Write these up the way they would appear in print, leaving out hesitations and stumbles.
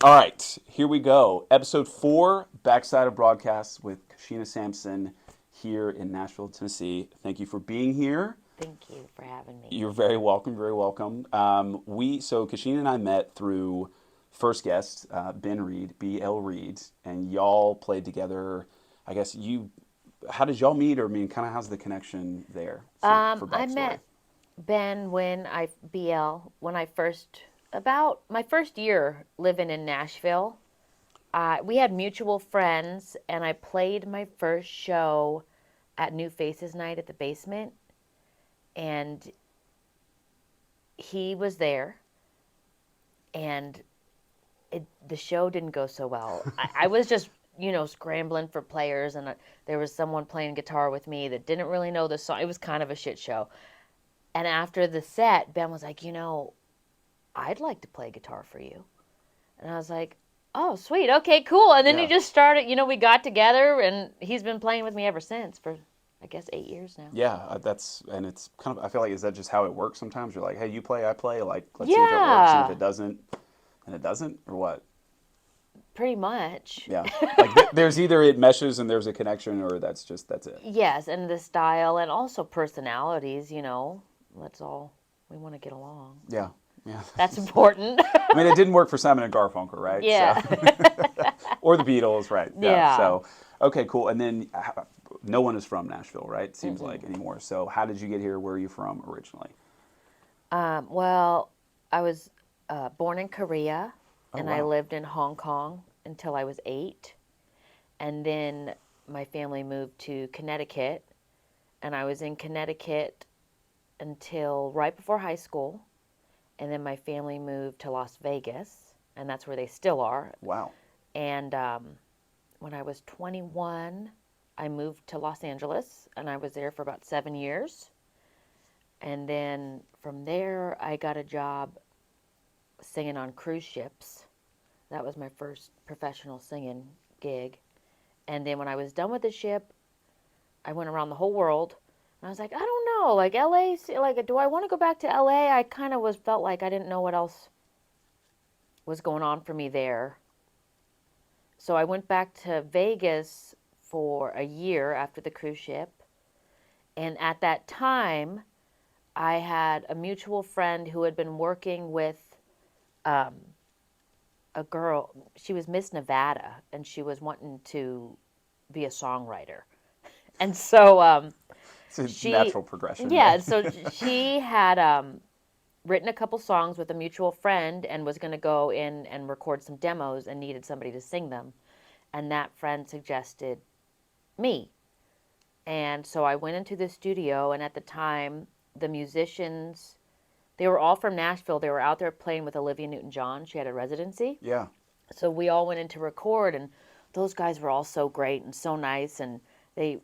All right, here we go. Episode 4, Backside of Broadcasts with Kashena Sampson here in Nashville, Tennessee. Thank you for being here. Thank you for having me. You're very welcome, very welcome. So Kashina and I met through first guest, Ben Reed, B.L. Reed, and y'all played together. I guess how did y'all meet, or I mean, kind of how's the connection there for I backstory? met Ben when I first, about my first year living in Nashville. We had mutual friends, and I played my first show at New Faces Night at the basement, and he was there, and the show didn't go so well. I was just, scrambling for players, and there was someone playing guitar with me that didn't really know the song. It was kind of a shit show. And after the set, Ben was like, I'd like to play guitar for you. And I was like, oh, sweet. Okay, cool. And then he Yeah, just started, we got together and he's been playing with me ever since for, I guess, 8 years now. yeah. And it's kind of. I feel like is that just how it works? Sometimes you're like, hey, you play, I play. Like, let's see if it works, and if Yeah, it doesn't, then it doesn't, or what? pretty much. Yeah. Like there's either it meshes and there's a connection, or that's it. Yes, and the style and also personalities, let's all, we want to get along. Yeah. Yeah. That's important. I mean, it didn't work for Simon and Garfunkel, right? So, Yeah. or the Beatles, right? Yeah. Yeah. So, okay, cool. And then no one is from Nashville, right? Seems like Mm-mm. anymore. So, how did you get here? Where are you from originally? Well, I was born in Korea Oh, and I wow. lived in Hong Kong until I was 8. And then my family moved to Connecticut, and I was in Connecticut until right before high school. And then my family moved to Las Vegas, and that's where they still are. Wow. And when I was 21, I moved to Los Angeles, and I was there for about 7 years. And then from there, I got a job singing on cruise ships. That was my first professional singing gig. And then when I was done with the ship, I went around the whole world. And I was like, I don't know, like LA, like, do I want to go back to LA? I kind of felt like I didn't know what else was going on for me there. So I went back to Vegas for a year after the cruise ship. And at that time, I had a mutual friend who had been working with um, a girl. She was Miss Nevada, and she was wanting to be a songwriter. And so It's a she, natural progression, yeah, right? so she had written a couple songs with a mutual friend and was going to go in and record some demos and needed somebody to sing them. And that friend suggested me. And so I went into the studio, and at the time, the musicians, they were all from Nashville. They were out there playing with Olivia Newton John. She had a residency. Yeah. So we all went in to record, and those guys were all so great and so nice. And they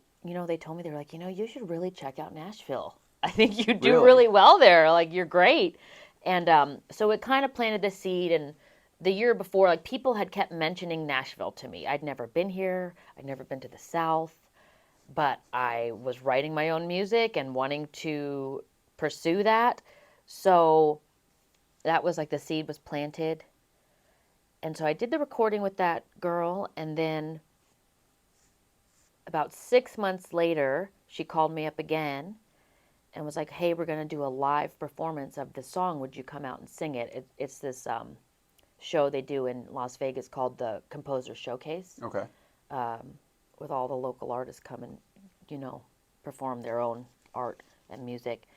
told me, they were like, you should really check out Nashville. I think you do Really? really well there. Like, you're great. And so it kind of planted the seed. And the year before, like, people had kept mentioning Nashville to me. I'd never been here. I'd never been to the South, but I was writing my own music and wanting to pursue that. So that was like the seed was planted. And so I did the recording with that girl, and then about 6 months later, she called me up again and was like, "Hey, we're going to do a live performance of this song. Would you come out and sing it?" It's this show they do in Las Vegas called the Composer Showcase, Okay. with all the local artists come and, you know, perform their own art and music.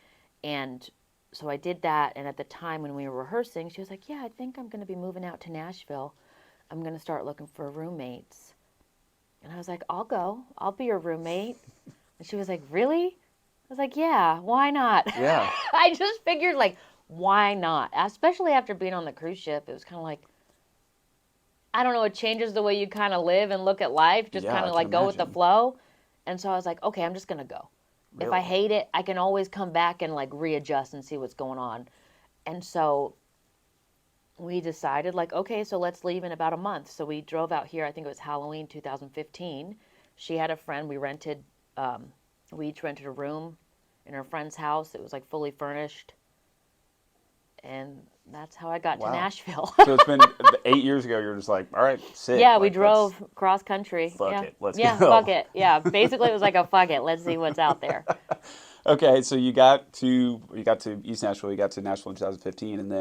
And so I did that. And at the time when we were rehearsing, she was like, "Yeah, I think I'm going to be moving out to Nashville. I'm going to start looking for roommates." And I was like, "I'll go. I'll be your roommate." And she was like, "Really?" I was like, "Yeah, why not?" Yeah. I just figured, like, why not? Especially after being on the cruise ship, it was kind of like, I don't know, it changes the way you kind of live and look at life, just Yeah, kind I of can like go with the imagine. flow. And so I was like, okay, I'm just going to go. If I Really. hate it, I can always come back and like readjust and see what's going on. And so we decided, like, okay, so let's leave in about a month. So we drove out here. I think it was Halloween 2015. She had a friend. We each rented a room in her friend's house. It was like fully furnished. And that's how I got to Wow. Nashville. So it's been 8 years ago. You're just like, all right, sick. Yeah, we Like, let's drove cross country. fuck Yeah. it. Let's Yeah, fuck go. it. Yeah, basically it was like a fuck it. Let's see what's out there. Okay, so you got to East Nashville. You got to Nashville in 2015, and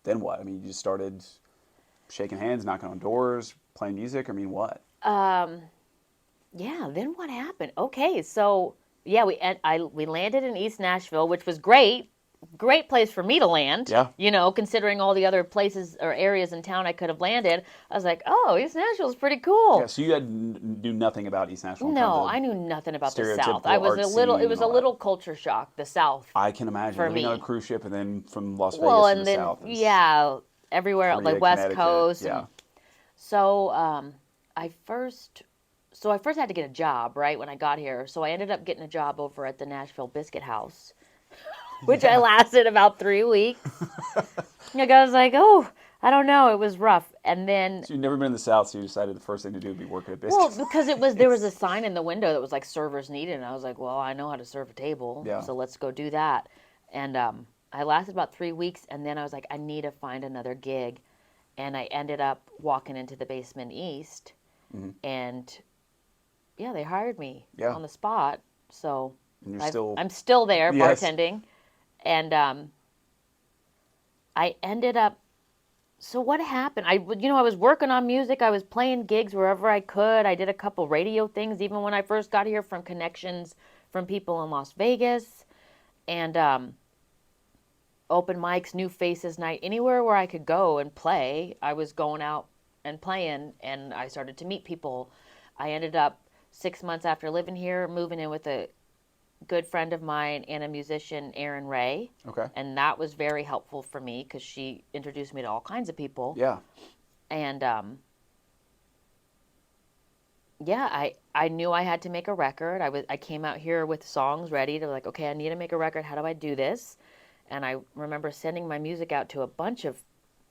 then what? I mean, you just started shaking hands, knocking on doors, playing music. I mean, what? Um, yeah, then what happened? Okay, so yeah, we landed in East Nashville, which was great. Great place for me to land, Yeah. considering all the other places or areas in town I could have landed. I was like, "Oh, East Nashville's pretty Yeah. cool." So you knew nothing about East Nashville, kind of No, the I knew nothing about the South. I stereotypical was art a little it scene and was a all that. little culture shock, the South I can imagine for living on a me. cruise ship and then from Las Well, Vegas to the and then south is yeah, everywhere like Korea, West Connecticut. Coast Yeah. and so I first I first had to get a job, right, when I got here. So I ended up getting a job over at the Nashville Biscuit House, which I Yeah. lasted about 3 weeks. Like I was like, oh, I don't know, it was rough. And then, So you've never been in the South, so you decided the first thing to do would be work at a well, biscuit because there was a place. sign in the window that was like servers needed, and I was like, well, I know how to serve a table, Yeah. so let's go do that. And I lasted about 3 weeks, and then I was like, I need to find another gig, and I ended up walking into the Basement East, Hmm. and yeah, they hired me Yeah. on the spot. So And you're still, I'm still there yes. bartending, and I ended up. So what happened? I was working on music. I was playing gigs wherever I could. I did a couple radio things, even when I first got here, from connections from people in Las Vegas, and open mics, new faces night, anywhere where I could go and play. I was going out and playing, and I started to meet people. I ended up 6 months after living here, moving in with a good friend of mine and a musician, Erin Ray. Okay. And that was very helpful for me because she introduced me to all kinds of people. Yeah. And yeah, I knew I had to make a record. I came out here with songs ready to, like, okay, I need to make a record. How do I do this? And I remember sending my music out to a bunch of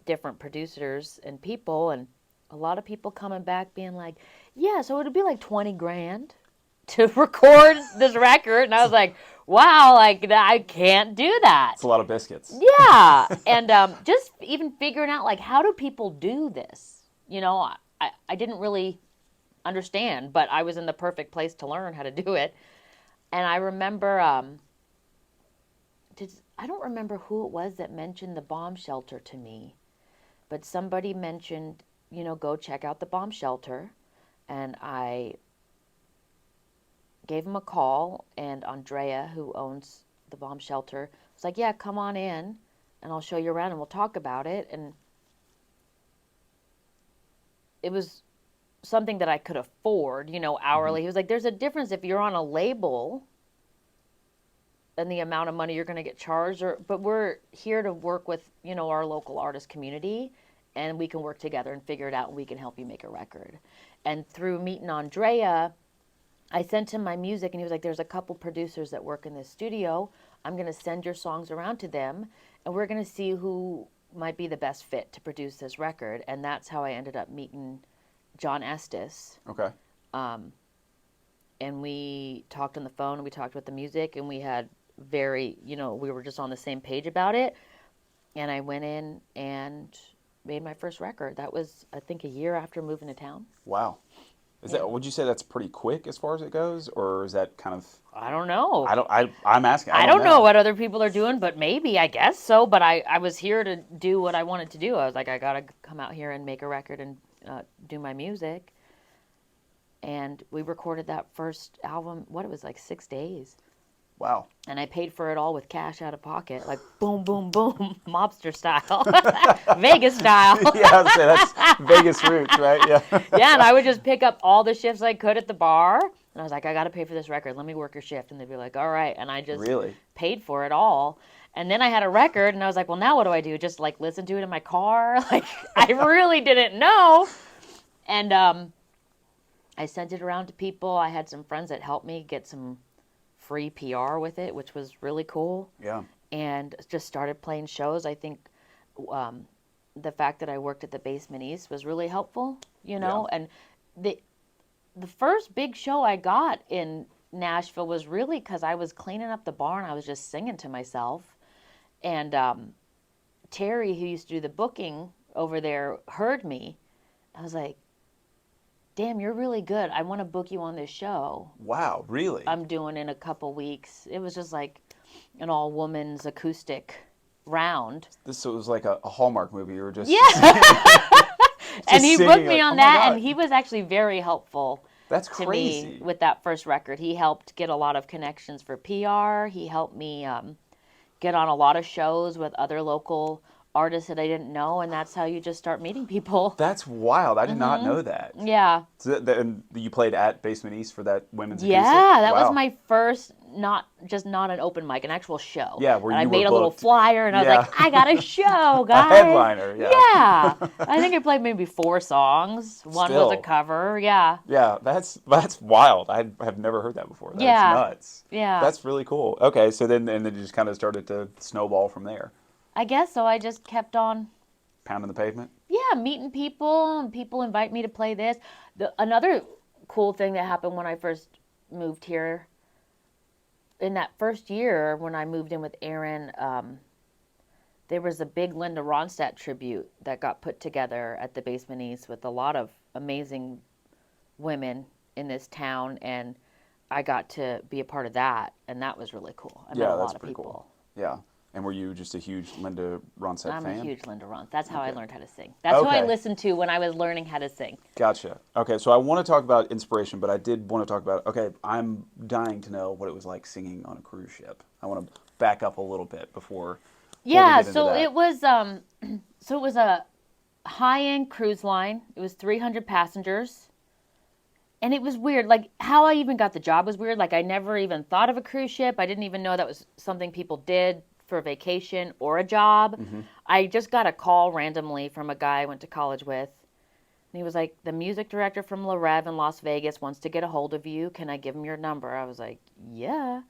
different producers and people, and a lot of people coming back being like, yeah, so it'd be like 20 grand to record this record. And I was like, wow, like I can't do that. It's a lot of biscuits. Yeah. And just even figuring out, like, how do people do this? I didn't really understand, but I was in the perfect place to learn how to do it. And I remember, I don't remember who it was that mentioned the bomb shelter to me, but somebody mentioned, go check out the bomb shelter. And I gave him a call, and Andrea, who owns the bomb shelter, was like, yeah, come on in and I'll show you around and we'll talk about it. And it was something that I could afford, Hmm. hourly. He was like, there's a difference if you're on a label and the amount of money you're going to get charged, but we're here to work with, our local artist community, and we can work together and figure it out, and we can help you make a record. And through meeting Andrea, I sent him my music, and he was like, there's a couple producers that work in this studio. I'm going to send your songs around to them, and we're going to see who might be the best fit to produce this record. And that's how I ended up meeting John Estes. Okay. And we talked on the phone, and we talked about the music, and we had we were just on the same page about it. And I went in and made my first record. That was, I think, a year after moving to town. Wow. Yeah. Would you say that's pretty quick as far as it goes, or is that kind of? I don't know. I'm asking. I I don't don't know know. what other people are doing, but maybe, I guess so. But I was here to do what I wanted to do. I was like, I got to come out here and make a record and do my music. And we recorded that first album, it was like 6 days. Wow. And I paid for it all with cash out of pocket, like boom, boom, boom, mobster style, Vegas style. Yeah, I would say that's Vegas roots, right? Yeah. Yeah, and I would just pick up all the shifts I could at the bar. And I was like, I got to pay for this record. Let me work your shift. And they'd be like, all right. And I just Really? paid for it all. And then I had a record, and I was like, well, now what do I do? Just like listen to it in my car? Like, I really didn't know. And I sent it around to people. I had some friends that helped me get some free PR with it, which was really cool. Yeah. And just started playing shows. I think the fact that I worked at the Basement East was really helpful, Yeah. And the first big show I got in Nashville was really because I was cleaning up the bar and I was just singing to myself. And Terry, who used to do the booking over there, heard me. I was like, damn, you're really good. I want to book you on this show Wow, really? I'm doing in a couple weeks. It was just like an all women's acoustic round. So it was like a Hallmark movie. You were just Yeah. And just he booked singing me like, on oh my that, and God, he was actually very helpful that's to me crazy. with that first record. He helped get a lot of connections for PR. He helped me get on a lot of shows with other local artists that I didn't know, and that's how you just start meeting people. That's wild. I did not know that. Yeah. So and you played at Basement East for that women's acoustic? Yeah, that was Wow. my first, not an open mic, an actual show. Yeah, where And I you were made a little booked. flyer, and I was like, Yeah. I got a show, A guys. headliner, yeah. Yeah. I think I played maybe 4 songs. One was a Still. cover. Yeah. Yeah, that's wild. I have never heard that before. That is Yeah. nuts. Yeah. That's really cool. Okay, so then it just kind of started to snowball from there. I guess so. I just kept on, Pounding the pavement. yeah, meeting people, and people invite me to play this. Another cool thing that happened when I first moved here, in that first year when I moved in with Aaron, there was a big Linda Ronstadt tribute that got put together at the Basement East with a lot of amazing women in this town, and I got to be a part of that, and that was really cool. I met Yeah, a that's lot of pretty people. cool. Yeah. And were you just a huge Linda Ronstadt I'm fan? a huge Linda Ronstadt. That's how I Okay. learned how to sing. That's who I Okay. listened to when I was learning how to sing. Gotcha. Okay, so I want to talk about inspiration, but I did want to talk about, okay, I'm dying to know what it was like singing on a cruise ship. I want to back up a little bit before we Yeah, get into so that. it was so it was a high-end cruise line. It was 300 passengers. And it was weird. Like how I even got the job was weird. Like I never even thought of a cruise ship. I didn't even know that was something people did for a vacation or a job. Mm-hmm. I just got a call randomly from a guy I went to college with. And he was like, the music director from La Rev in Las Vegas wants to get a hold of you. Can I give him your number? I was like, yeah.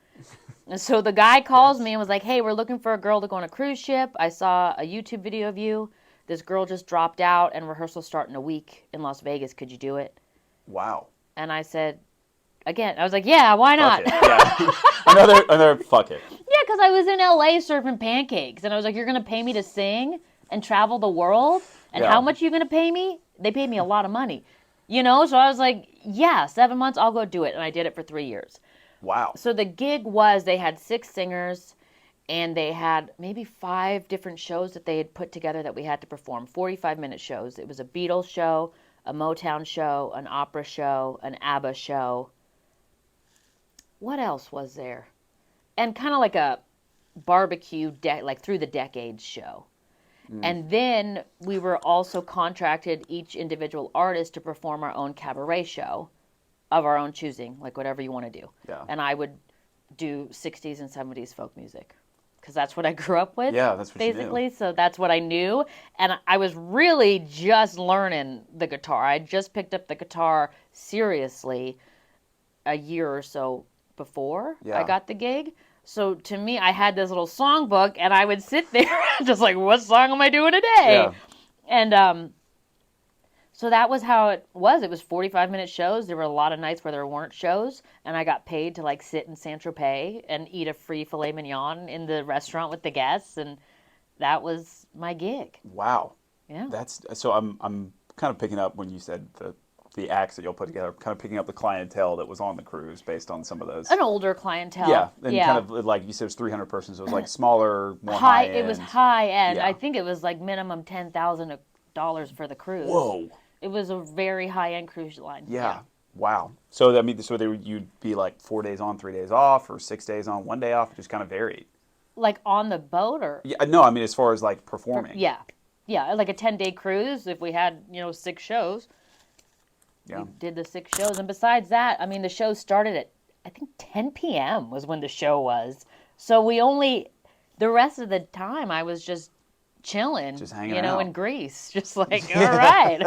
And so the guy calls me and was like, hey, we're looking for a girl to go on a cruise ship. I saw a YouTube video of you. This girl just dropped out and rehearsals start in a week in Las Vegas. Could you do it? Wow. And I said, again, I was like, yeah, why Fuck not? it. Yeah. another fuck it. Yeah, because I was in LA surfing pancakes. And I was like, you're going to pay me to sing and travel the world? And Yeah. how much are you going to pay me? They paid me a lot of money. You know, so I was like, yeah, 7 months, I'll go do it. And I did it for 3 years. Wow. So the gig was they had 6 singers and they had maybe 5 different shows that they had put together that we had to perform, 45-minute shows. It was a Beatles show, a Motown show, an opera show, an ABBA show. What else was there? And kind of like a barbecue, like through the decades show. And then we were also contracted, each individual artist, to perform our own cabaret show of our own choosing, like whatever you want to do. Yeah. And I would do 60s and 70s folk music because that's what I grew up with. Yeah, that's what you knew. basically. So that's what I knew. And I was really just learning the guitar. I just picked up the guitar seriously a year or so before Yeah. I got the gig. So to me, I had this little songbook, and I would sit there just like, what song am I doing today? Yeah. And so that was how it was. It was 45-minute shows. There were a lot of nights where there weren't shows, and I got paid to like sit in Saint-Tropez and eat a free filet mignon in the restaurant with the guests, and that was my gig. Wow. Yeah. That's so I'm kind of picking up when you said the acts that you'll put together, kind of picking up the clientele that was on the cruise based on some of those. An older clientele. Yeah, and yeah. kind of like you said, it was 300 persons. So it was like smaller, more high. high end. It was high end. Yeah. I think it was like minimum $10,000 for the cruise. Whoa. It was a very high end cruise line. Yeah. Wow. So I mean, you'd be like 4 days on, 3 days off, or 6 days on, 1 day off. It just kind of varied. Like on the boat or Yeah. No, I mean as far as like performing. yeah. Yeah, like a 10-day cruise if we had, 6 shows. Yeah. We did the 6 shows, and besides that, I mean the show started at I think 10 p.m. was when the show was. So the rest of the time I was just chilling, Just hanging out. in Greece, just like, all right,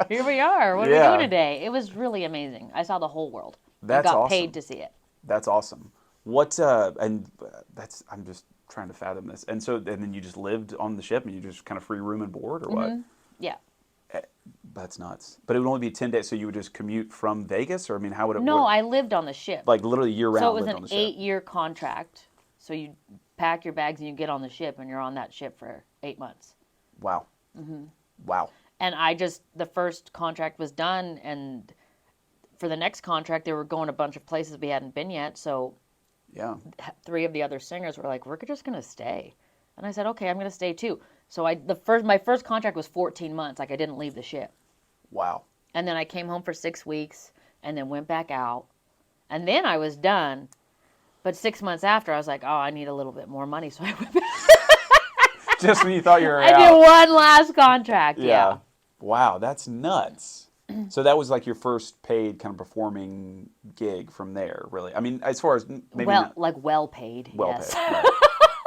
here we are. What are we Yeah. doing today? It was really amazing. I saw the whole world. That's I got awesome. paid to see it. That's awesome. I'm just trying to fathom this. And then you just lived on the ship and you just kind of free room and board or what? Yeah. That's nuts. But it would only be 10 days, so you would just commute from Vegas, or I mean, how would it? No, I lived on the ship. like literally year round. So it was lived an on the ship. 8-year contract. So you pack your bags and you get on the ship, and you're on that ship for 8 months. Wow. Wow. And the first contract was done, and for the next contract, they were going a bunch of places we hadn't been yet. So Yeah. 3 of the other singers were like, "We're just gonna stay," and I said, "Okay, I'm gonna stay too." So my first contract was 14 months. Like I didn't leave the ship, Wow. and then I came home for 6 weeks, and then went back out, and then I was done. But 6 months after, I was like, "Oh, I need a little bit more money," so I went back. Just when you thought you were I out. did one last contract. Yeah. Wow, that's nuts. So that was like your first paid kind of performing gig from there, really. I mean, as far as maybe not Well paid. well Yes. paid. Right.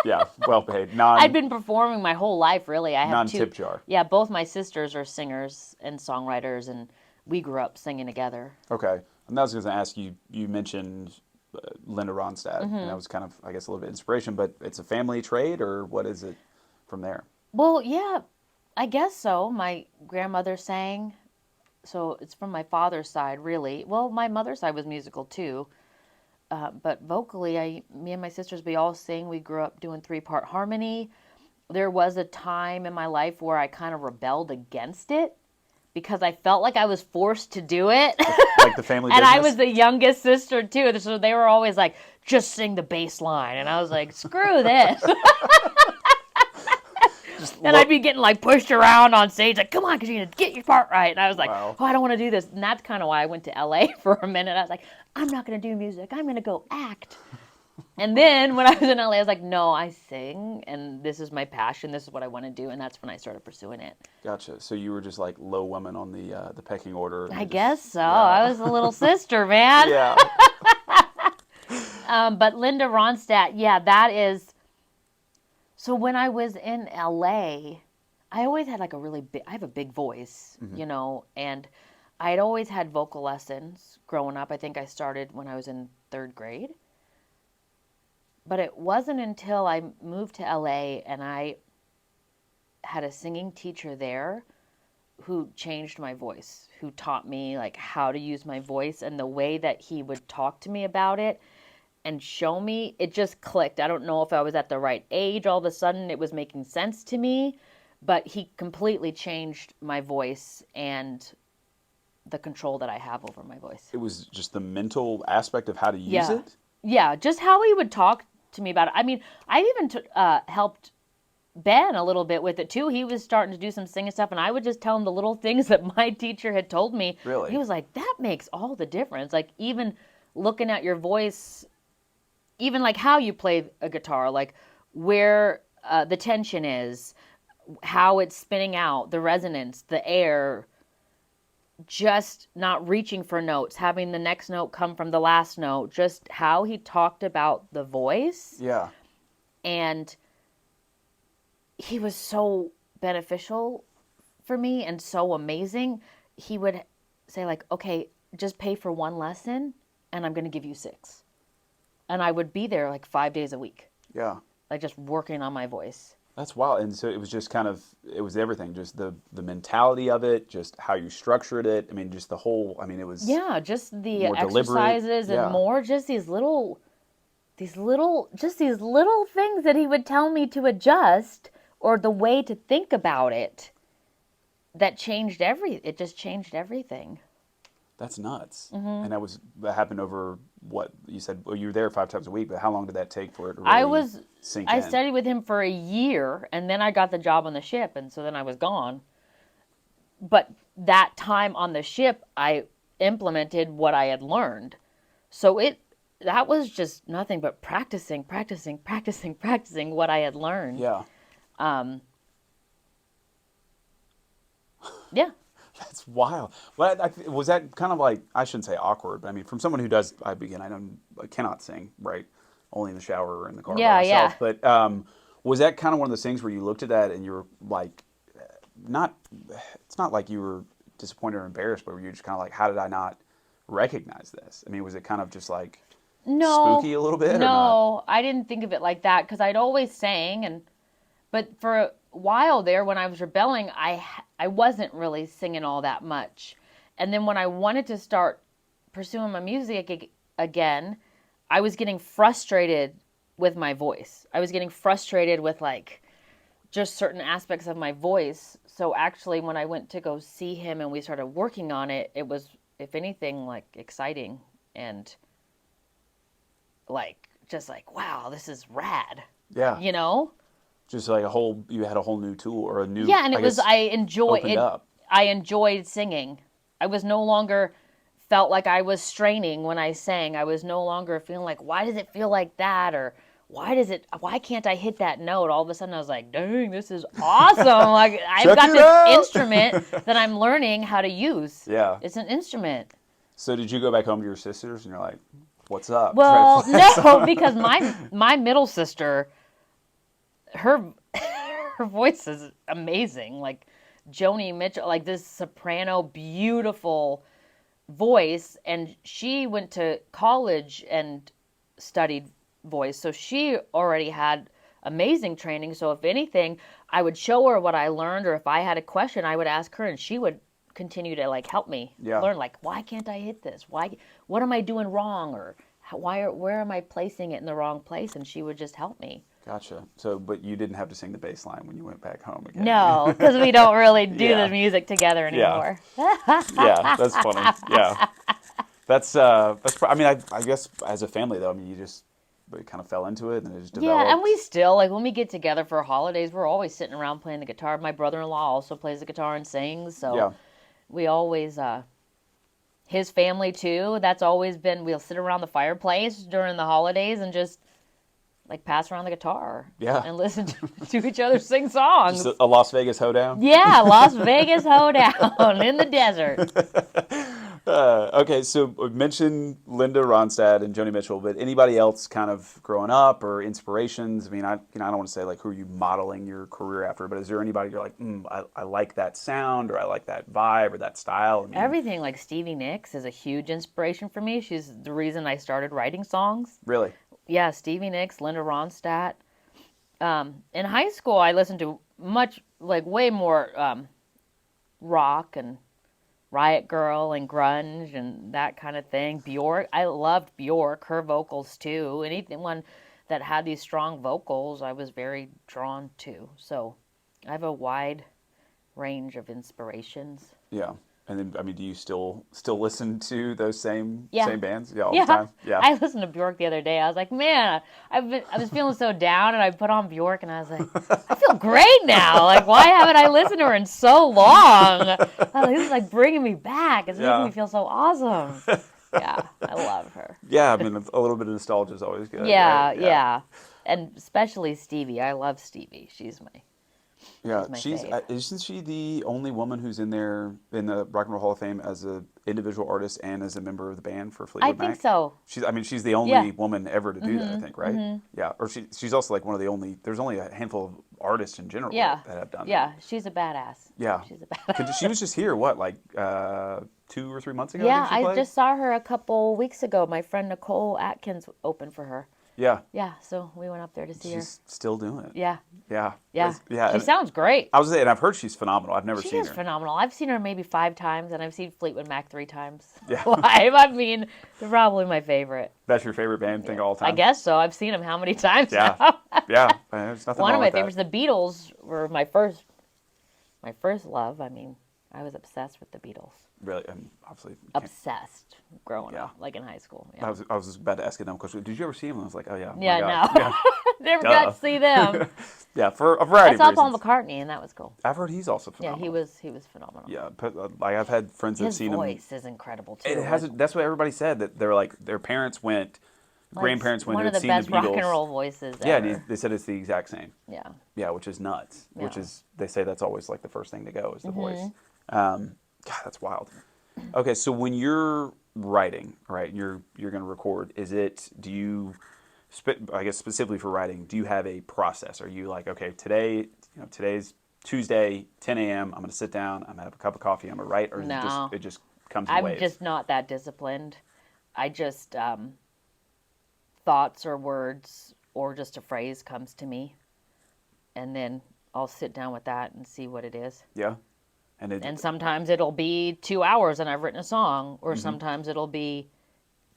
Yeah, well paid. I'd been performing my whole life, really. I have non-tip jar. Yeah, both my sisters are singers and songwriters, and we grew up singing together. Okay. And I was going to ask you, you mentioned Linda Ronstadt, Mm-hmm. and that was kind of, I guess, a little bit of inspiration, but it's a family trade, or what is it from there? Well, yeah, I guess so. My grandmother sang, so it's from my father's side, really. Well, my mother's side was musical too, but vocally, me and my sisters, we all sing. We grew up doing 3-part harmony. There was a time in my life where I kind of rebelled against it because I felt like I was forced to do it. Like the family And business? I was the youngest sister too, so they were always like, "Just sing the bass line," and I was like, "Screw this." And I'd be getting like pushed around on stage, like, "Come on, Kashena, get your part right." And I was like, Wow. "Oh, I don't want to do this." And that's kind of why I went to LA for a minute. I was like, "I'm not going to do music. I'm going to go act." And then when I was in LA, I was like, "No, I sing, and this is my passion. This is what I want to do." And that's when I started pursuing it. Gotcha. So you were just like low woman on the pecking order. I guess so. Yeah. I was a little sister, man. Yeah. But Linda Ronstadt, yeah, that is. So when I was in LA, I always had like I have a big voice, and I'd always had vocal lessons growing up. I think I started when I was in 3rd grade. But it wasn't until I moved to LA and I had a singing teacher there who changed my voice, who taught me like how to use my voice, and the way that he would talk to me about it and show me, it just clicked. I don't know if I was at the right age. All of a sudden it was making sense to me, but he completely changed my voice and the control that I have over my voice. It was just the mental aspect of how to use it? Yeah, just how he would talk to me about it. I mean, I even helped Ben a little bit with it too. He was starting to do some singing stuff, and I would just tell him the little things that my teacher had told me. Really? He was like, "That makes all the difference." Like even looking at your voice, even like how you play a guitar, like where the tension is, how it's spinning out, the resonance, the air, just not reaching for notes, having the next note come from the last note, just how he talked about the voice. Yeah. And he was so beneficial for me and so amazing. He would say like, "Okay, just pay for 1 lesson and I'm going to give you 6." And I would be there like 5 days a week. Yeah. Like just working on my voice. That's wild. And so it was just kind of, it was everything, just the mentality of it, just how you structured it. I mean, just the whole, I mean, it was just the more exercises and more, just these little things that he would tell me to adjust, or the way to think about it, that just changed everything. That's nuts. And that happened over what you said. Well, you were there 5 times a week, but how long did that take for it to really sink in? I studied with him for a year, and then I got the job on the ship, and so then I was gone. But that time on the ship, I implemented what I had learned. So that was just nothing but practicing what I had learned. Yeah. Yeah. That's wild. Well, was that kind of like, I shouldn't say awkward, but I mean, from someone who does, I cannot sing, right? Only in the shower or in the car by myself. But was that kind of one of those things where you looked at that and you were like, it's not like you were disappointed or embarrassed, but were you just kind of like, how did I not recognize this? I mean, was it kind of just like spooky a little bit? No, or not? I didn't think of it like that, because I'd always sang, but for a while there when I was rebelling, I wasn't really singing all that much. And then when I wanted to start pursuing my music again, I was getting frustrated with my voice. I was getting frustrated with like just certain aspects of my voice. So actually when I went to go see him and we started working on it, it was, if anything, like exciting and like just like, wow, this is rad. Yeah. You know? Just like you had a whole new tool or a new, Yeah, and I it was, guess, I enjoy opened it. up. I enjoyed singing. I was no longer felt like I was straining when I sang. I was no longer feeling like, why does it feel like that? Or why can't I hit that note? All of a sudden I was like, dang, this is awesome. Like I've Check got it this out! instrument that I'm learning how to use. Yeah. It's an instrument. So did you go back home to your sisters and you're like, what's up? Try to Well, play a no, song? because my middle sister, her her voice is amazing. Like Joni Mitchell, like this soprano, beautiful voice, and she went to college and studied voice, so she already had amazing training. So if anything, I would show her what I learned, or if I had a question, I would ask her, and she would continue to like help me Yeah. learn. Like, why can't I hit this? What am I doing wrong? Or where am I placing it in the wrong place? And she would just help me. Gotcha. So, but you didn't have to sing the bass line when you went back home again. No, because we don't really do the Yeah. music together Yeah. anymore. Yeah. That's funny. Yeah. I mean, I guess as a family though, I mean, you just kind of fell into it and it just Yeah, and developed. we still, like, when we get together for holidays, we're always sitting around playing the guitar. My brother-in-law also plays the guitar and sings, so Yeah. we always, his family too, that's always been, we'll sit around the fireplace during the holidays and just, like, pass around the guitar Yeah. and listen to each other sing Just songs. a Las Vegas hoedown. Yeah, Las Vegas hoedown in the desert. Okay, so we mentioned Linda Ronstadt and Joni Mitchell, but anybody else kind of growing up or inspirations? I mean, I don't want to say like who are you modeling your career after, but is there anybody you're like, I like that sound or I like that vibe or that style? I mean, Everything like Stevie Nicks is a huge inspiration for me. She's the reason I started writing songs. really? Yeah, Stevie Nicks, Linda Ronstadt. In high school, I listened to much, like, way more rock and Riot Girl and grunge and that kind of thing. Bjork, I loved Bjork, her vocals too. Anyone that had these strong vocals, I was very drawn to. So I have a wide range of inspirations. Yeah. And then, I mean, do you still listen to those same Yeah. bands? Yeah, all the Yeah, time. Yeah. I listened to Bjork the other day. I was like, man, I was feeling so down, and I put on Bjork, and I was like, I feel great now. Like, why haven't I listened to her in so long? I was like, this is like bringing me back. It's making Yeah. me feel so awesome. Yeah, I love her. Yeah, I mean, a little bit of nostalgia is always good. Yeah, Right? yeah, and especially Stevie. I love Stevie. She's Yeah, my she's fave. isn't she the only woman who's in there in the Rock and Roll Hall of Fame as an individual artist and as a member of the band for I Fleetwood think Mac? so. I mean, she's the only Yeah. woman ever to do that, I think, right? Yeah, or she's also like one of the only. There's only a handful of artists in general Yeah, that have done yeah, that. she's a badass. Yeah, She's a badass. She was just here. What, like 2 or 3 months ago? Yeah, I think she I played. just saw her a couple weeks ago. My friend Nicole Atkins opened for her. Yeah, Yeah, so we went up there to see her. she's still doing it. Yeah, Yeah, yeah. yeah. She and sounds great. I was saying, I've heard she's phenomenal. I've never She seen is her. phenomenal. I've seen her maybe 5 times, and I've seen Fleetwood Mac 3 times Yeah. live. I mean, they're probably my favorite. That's your favorite band thing of all time? I guess so. I've seen them how many times Yeah, now? yeah. There's nothing One wrong of my with that. favorites, the Beatles, were my first love. I mean, I was obsessed with the Beatles. Really, and obviously, Obsessed growing Yeah. up, like in high school. I Yeah, was just about to ask a dumb question. Did you ever see him? And I was like, oh yeah, my yeah, God. no. Never Duh. got to see them. Yeah, for a variety I of saw reasons. Paul McCartney, and that was cool. I've heard he's also Yeah, phenomenal. he was phenomenal. Yeah, but, like I've had friends that've His seen him. voice is incredible too. It hasn't. That's what everybody said. That they're like their parents went, Like, grandparents went, one who of had the seen best the rock Beatles. and roll voices Yeah, ever. and they said it's the exact same. Yeah. Yeah, which is nuts. Which Yeah. is they say that's always like the first thing to go is the Mm-hmm. voice. God, that's wild. Okay, so when you're writing, right, you're going to record. Do you, I guess specifically for writing, do you have a process? Are you like, okay, today's Tuesday, 10 a.m. I'm going to sit down. I'm going to have a cup of coffee. I'm going to write, or is No. it just comes in I'm waves? just not that disciplined. I just thoughts or words or just a phrase comes to me, and then I'll sit down with that and see what it is. Yeah, And sometimes it'll be 2 hours and I've written a song, or Mm-hmm. sometimes it'll be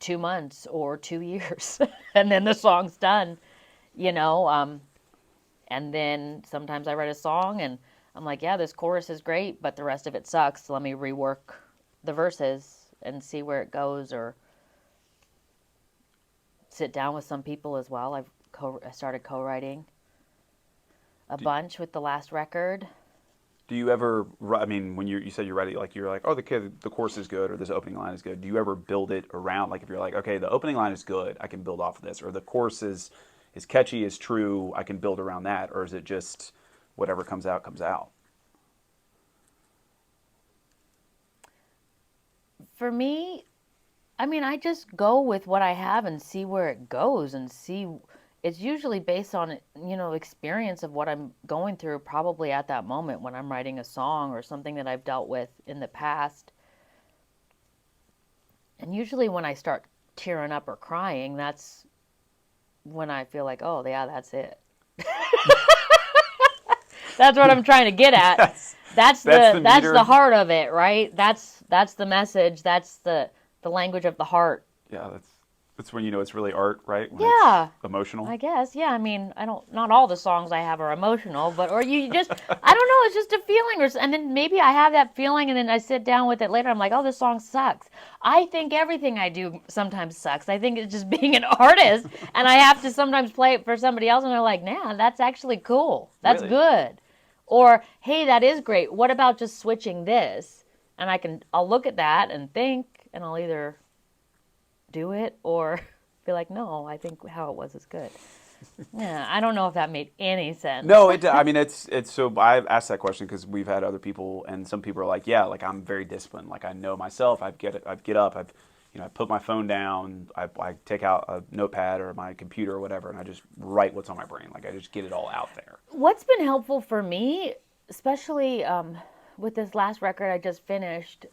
2 months or 2 years, and then the song's done. you know. And then sometimes I write a song and I'm like, yeah, this chorus is great, but the rest of it sucks. Let me rework the verses and see where it goes, or sit down with some people as well. I started co-writing a Do, bunch with the last record. do you ever? I mean, when you said you're ready, like you're like, oh, the chorus is good, or this opening line is good. Do you ever build it around, like if you're like, okay, the opening line is good, I can build off of this, or the chorus is catchy, is true, I can build around that, or is it just whatever comes out comes out? For me, I mean, I just go with what I have and see where it goes, and see. It's usually based on, experience of what I'm going through probably at that moment when I'm writing a song or something that I've dealt with in the past. And usually when I start tearing up or crying, that's when I feel like, oh, yeah, that's it. That's what I'm trying to get at. That's meter. the heart of it, right? That's the message. That's the language of the heart. Yeah, that's when you know it's really art, right? When Yeah, it's emotional. I guess. Yeah, I mean, not all the songs I have are emotional, but, or you just, I don't know, it's just a feeling, and then maybe I have that feeling and then I sit down with it later. I'm like, oh, this song sucks. I think everything I do sometimes sucks. I think it's just being an artist, and I have to sometimes play it for somebody else, and they're like, nah, that's actually cool. That's Really? good. Or, hey, that is great. What about just switching this? And I'll look at that and think, and I'll either do it or be like, no, I think how it was is good. Yeah, I don't know if that made any sense. No, I mean, it's so I've asked that question because we've had other people, and some people are like, yeah, like I'm very disciplined. Like I know myself. I get up. I put my phone down. I take out a notepad or my computer or whatever, and I just write what's on my brain. Like I just get it all out there. What's been helpful for me, especially with this last record I just finished,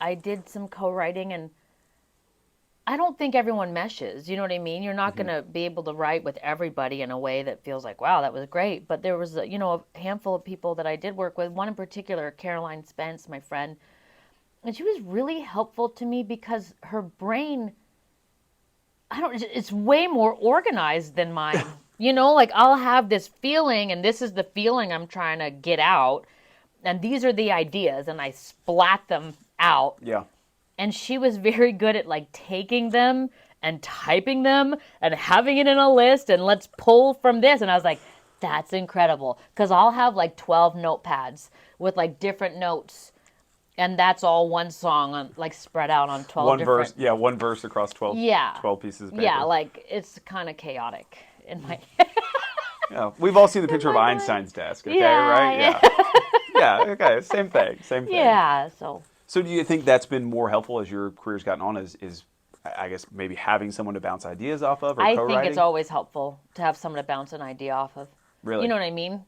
I did some co-writing, and I don't think everyone meshes. You know what I mean? You're not going to be able to write with everybody in a way that feels like, wow, that was great. But there was, a handful of people that I did work with. One in particular, Caroline Spence, my friend, and she was really helpful to me because her brain, it's way more organized than mine. Like I'll have this feeling, and this is the feeling I'm trying to get out, and these are the ideas, and I splat them out. Yeah. And she was very good at like taking them and typing them and having it in a list, and let's pull from this. And I was like, that's incredible. Because I'll have like 12 notepads with like different notes. And that's all one song on, like, spread out on 12 One different. verse. Yeah, one verse across 12, Yeah. 12 pieces of paper. Yeah, like it's kind of chaotic in my Yeah, we've all seen the in picture of my mind. Einstein's desk. Okay, Yeah, right? yeah. Yeah. Yeah. Okay. Same thing. Same thing. Yeah, so So do you think that's been more helpful as your career's gotten on? Is I guess maybe having someone to bounce ideas off of, or I think co-writing? it's always helpful to have someone to bounce an idea off of. Really? You know what I mean?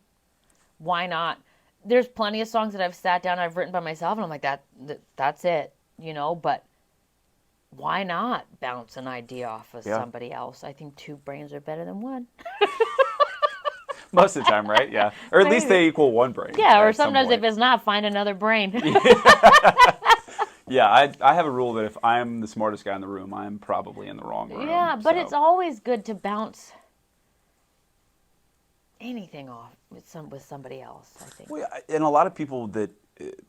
Why not? There's plenty of songs that I've sat down, I've written by myself, and I'm like, that's it, but why not bounce an idea off of Yeah. somebody else? I think two brains are better than one. Most of the time, right? Yeah. Or at least Maybe. they equal one brain. Yeah, or at some sometimes if point. it's not, find another brain. Yeah, I have a rule that if I'm the smartest guy in the room, I'm probably in the wrong room. Yeah, but so. it's always good to bounce anything off with somebody else, I think. Well, and a lot of people that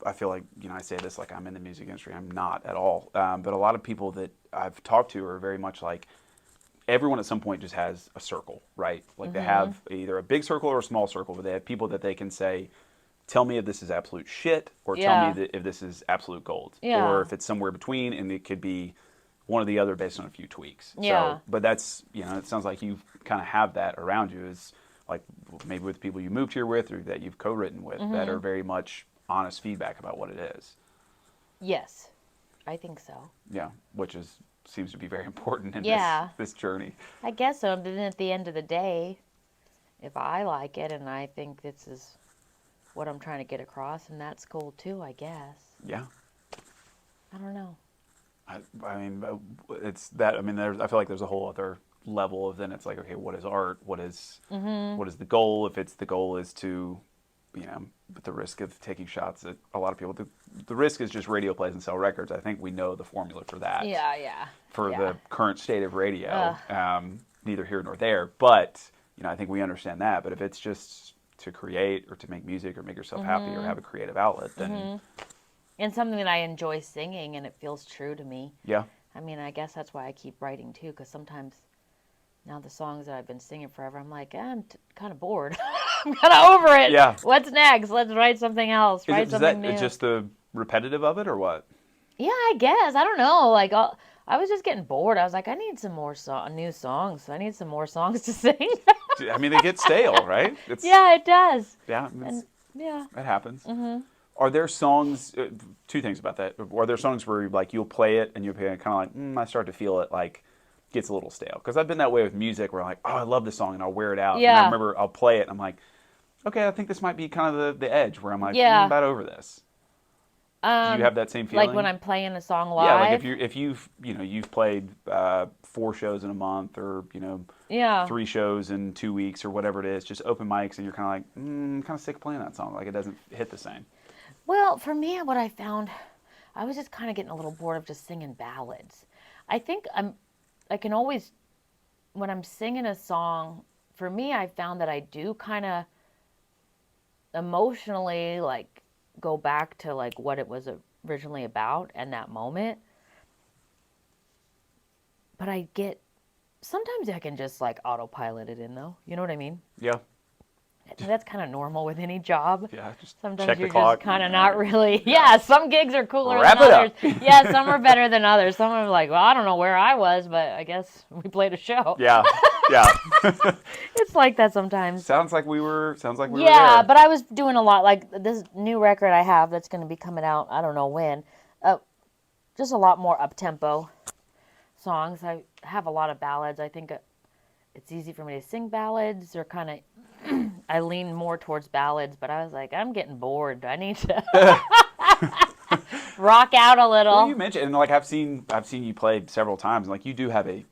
I feel like, I say this like I'm in the music industry. I'm not at all. But a lot of people that I've talked to are very much like everyone at some point just has a circle, right? Like they have either a big circle or a small circle, but they have people that they can say, tell me if this is absolute shit, or tell Yeah. me if this is absolute gold. Yeah. Or if it's somewhere between, and it could be one or the other based on a few tweaks. Yeah. So, but that's, it sounds like you kind of have that around you, is like maybe with people you moved here with or that you've co-written with that are very much honest feedback about what it is. Yes, I think so. Yeah, which seems to be very important in Yeah. this journey. I guess so. But then at the end of the day, if I like it and I think this is what I'm trying to get across, and that's cool too, I guess. Yeah. I don't know. I mean, it's that. I mean, I feel like there's a whole other level of then it's like, okay, what is art? What is the goal? If it's the goal is to, but the risk of taking shots at a lot of people, the risk is just radio plays and sell records. I think we know the formula for that. Yeah. For Yeah. the current state of radio, neither here nor there. But I think we understand that. But if it's just to create or to make music or make yourself happy or have a creative outlet, then And something that I enjoy singing and it feels true to me. yeah, I mean, I guess that's why I keep writing too, because sometimes now the songs that I've been singing forever, I'm like, I'm kind of bored. I'm kind of over it. yeah. What's next? Let's write something else. Write Is something that new. just the repetitive of it or what? Yeah, I guess. I don't know. Like, I was just getting bored. I was like, I need some more new songs. I need some more songs to sing. I mean, they get stale, right? Yeah, it does. Yeah, And yeah. it happens. Are there songs? Two things about that. Are there songs where like you'll play it and you'll be kind of like, I start to feel it like gets a little stale? Because I've been that way with music, where I'm like, oh, I love this song, and I'll wear it out. And I Yeah. remember I'll play it, and I'm like, okay, I think this might be kind of the edge where I'm like, I'm Yeah. about over this. Do you have that same feeling? Like when I'm playing a song yeah, like live. if you've played 4 shows in a month, or Yeah. 3 shows in 2 weeks, or whatever it is, just open mics, and you're kind of like, I'm kind of sick of playing that song. Like it doesn't hit the same. Well, for me, what I found, I was just kind of getting a little bored of just singing ballads. I think I can always, when I'm singing a song, for me, I found that I do kind of emotionally like go back to like what it was originally about and that moment. But sometimes I can just like autopilot it in though. You know what I mean? Yeah, That's kind of normal with any job. yeah. Just Sometimes check the you're clock. just kind of not really. Yeah, some gigs are cooler Wrap than it others. up. Yeah, some are better than others. Some are like, well, I don't know where I was, but I guess we played a show. Yeah, yeah. It's like that sometimes. Sounds like we were Yeah, there. but I was doing a lot. Like this new record I have that's going to be coming out, I don't know when. Just a lot more up-tempo songs. I have a lot of ballads. I think it's easy for me to sing ballads, or kind of I lean more towards ballads, but I was like, I'm getting bored. I need to rock out a little. Well, you mentioned, and like I've seen you play several times, and like you do have a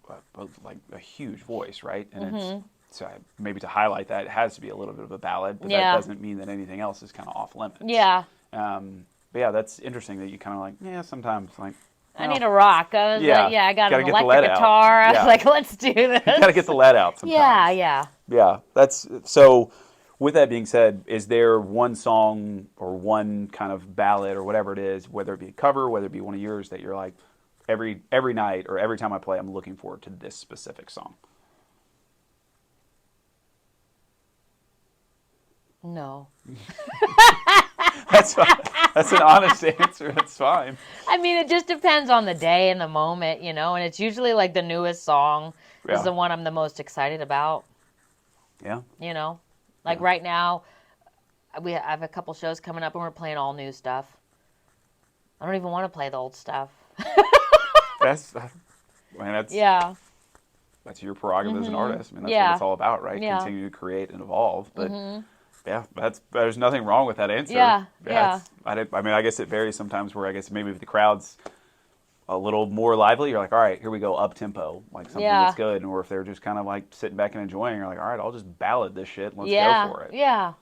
huge voice, right? And it's so maybe to highlight that, it has to be a little bit of a ballad, but that doesn't mean that anything else is kind of off limits. Yeah. But yeah, that's interesting that you kind of like, sometimes like, I need a rock. I was like, I got gotta an get the electric lead out. guitar. I Yeah. was like, let's do this. You got to get the lead out sometimes. Yeah. Yeah, that's so. With that being said, is there one song or one kind of ballad or whatever it is, whether it be a cover, whether it be one of yours, that you're like, every night or every time I play, I'm looking forward to this specific song? No. That's an honest answer. That's fine. I mean, it just depends on the day and the moment, and it's usually like the newest song Yeah. is the one I'm the most excited about, Yeah. Like right now, I have a couple shows coming up and we're playing all new stuff. I don't even want to play the old stuff. That's Yeah. that's your prerogative as an artist. I mean, that's Yeah. what it's all about, right? Yeah. Continue to create and evolve. But yeah, there's nothing wrong with that answer. Yeah. I mean, I guess it varies sometimes. Where I guess maybe if the crowd's a little more lively, you're like, all right, here we go, up tempo, like something that's good. Or if they're just kind of like sitting back and enjoying, you're like, all right, I'll just ballad this shit. And let's go for it. Yeah.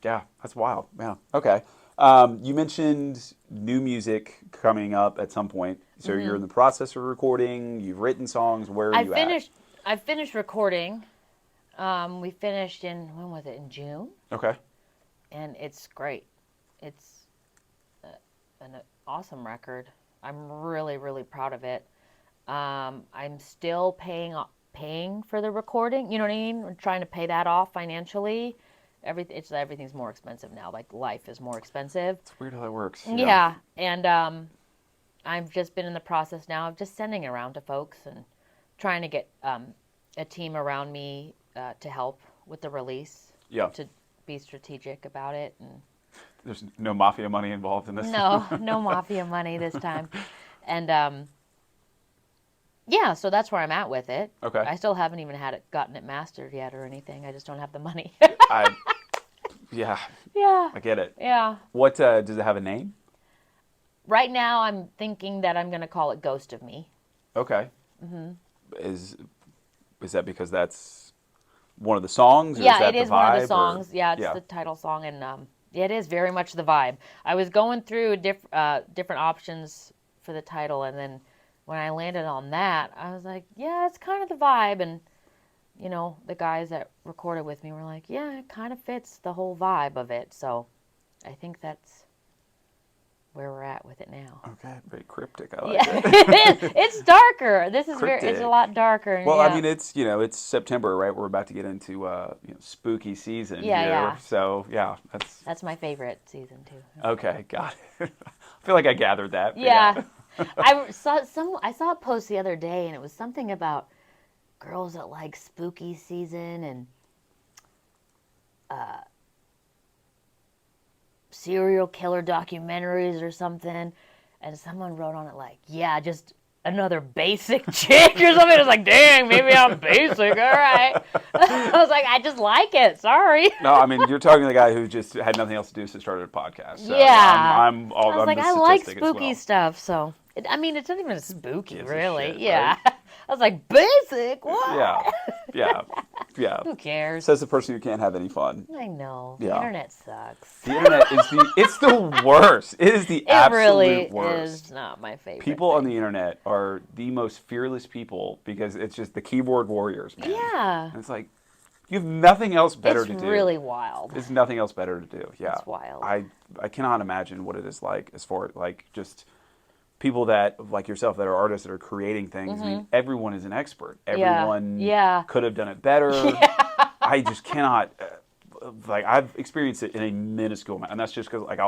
Yeah, that's wild. Yeah. Okay. You mentioned new music coming up at some point. So you're in the process of recording. You've written songs. Where are you at? I finished recording. We finished when was it? In June. Okay. And it's great. It's an awesome record. I'm really, really proud of it. I'm still paying for the recording. You know what I mean? We're trying to pay that off financially. Everything's more expensive now. Like life is more expensive. It's weird how that works. Yeah. And I've just been in the process now of just sending it around to folks and trying to get a team around me to help with the release. Yeah. To be strategic about it. And there's no mafia money involved in this. No mafia money this time. And yeah, so that's where I'm at with it. Okay. I still haven't even gotten it mastered yet or anything. I just don't have the money. Yeah. Yeah. I get it. Yeah. What does it have a name? Right now, I'm thinking that I'm going to call it Ghost of Me. Okay. Is that because that's one of the songs? Or is that it is the one of the vibe, songs. or? Yeah, it's the title song, and it is very much the vibe. I was going through different options for the title, and then when I landed on that, I was like, yeah, it's kind of the vibe, and the guys that recorded with me were like, yeah, it kind of fits the whole vibe of it. So I think that's where we're at with it now. Okay, very cryptic. I like Yeah, it is. it. It's darker. It's a Cryptic. lot darker. And Well, I yeah, mean, it's September, right? We're about to get into spooky season yeah, here. yeah. So yeah, that's That's my favorite season too. okay. Got it. I feel like I gathered that. But Yeah, yeah. I saw a post the other day, and it was something about girls that like spooky season and serial killer documentaries or something, and someone wrote on it like, yeah, just another basic chick or something. It was like, dang, maybe I'm basic. All right. I was like, I just like it. Sorry. No, I mean, you're talking to the guy who just had nothing else to do, so started a podcast. So Yeah. I was I'm like, the I like statistic as spooky well. stuff, so I mean, it's not even spooky, Gives a really. shit, Yeah. right? I was like, basic? Yeah, What? yeah, yeah. Who cares? Says the person who can't have any fun. I know. The Yeah. internet sucks. The internet is it's the worst. It is the It really absolute worst. is not my favorite People on thing. the internet are the most fearless people because it's just the keyboard warriors, man. Yeah. And it's like you have nothing else better It's to do. really wild. There's nothing else better to do. Yeah. It's wild. I cannot imagine what it is like as far like just people that like yourself that are artists that are creating things. I mean, everyone is an expert. Everyone Yeah. could have done it better. I just cannot. Like I've experienced it in a minuscule amount, and that's just because like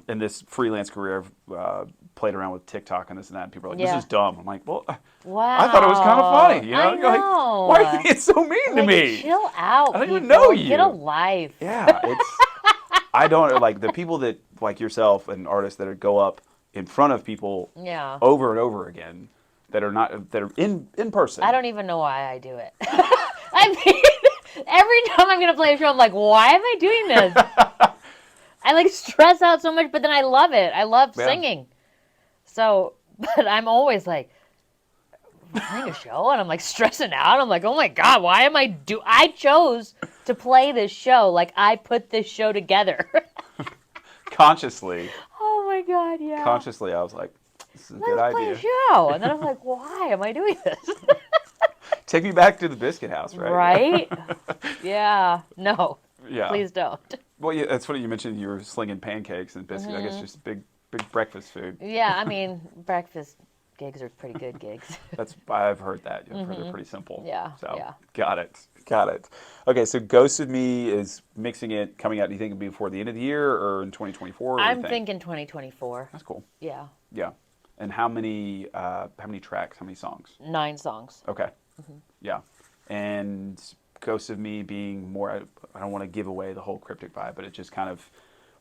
in this freelance career, I've played around with TikTok and this and that, and people are like, "This is dumb." I'm like, "Well, Wow. I thought it was kind of funny." You know, I You're like, know. "Why are you being so mean to Like, me?" chill out. I don't even people. know you. Get a life. Yeah, I don't like the people that like yourself and artists that go up in front of people Yeah. over and over again that are in person. I don't even know why I do it. I mean, every time I'm gonna play a show, I'm like, why am I doing this? I like stress out so much, but then I love it. I love Yeah. singing. So, but I'm always like playing a show, and I'm like stressing out. I'm like, oh my god, why am I chose to play this show. Like I put this show together. Consciously, Oh my god, yeah. I was like, this is a good Let's play idea. a show. And then I'm like, why am I doing this? Take me back to the Biscuit House, right? Right? Yeah. No. Yeah. Please don't. Well, yeah, that's funny you mentioned you were slinging pancakes and biscuits. I guess just big breakfast food. Yeah, I mean, breakfast gigs are pretty good gigs. I've heard that. I've heard they're pretty simple. Yeah, So yeah. got it. Okay, so Ghost of Me is mixing it, coming out. Do you think it'll be before the end of the year or in 2024? I'm thinking 2024. That's cool. Yeah. Yeah. And how many tracks? How many songs? 9 songs. Okay. Yeah. And Ghost of Me being more, I don't want to give away the whole cryptic vibe, but it's just kind of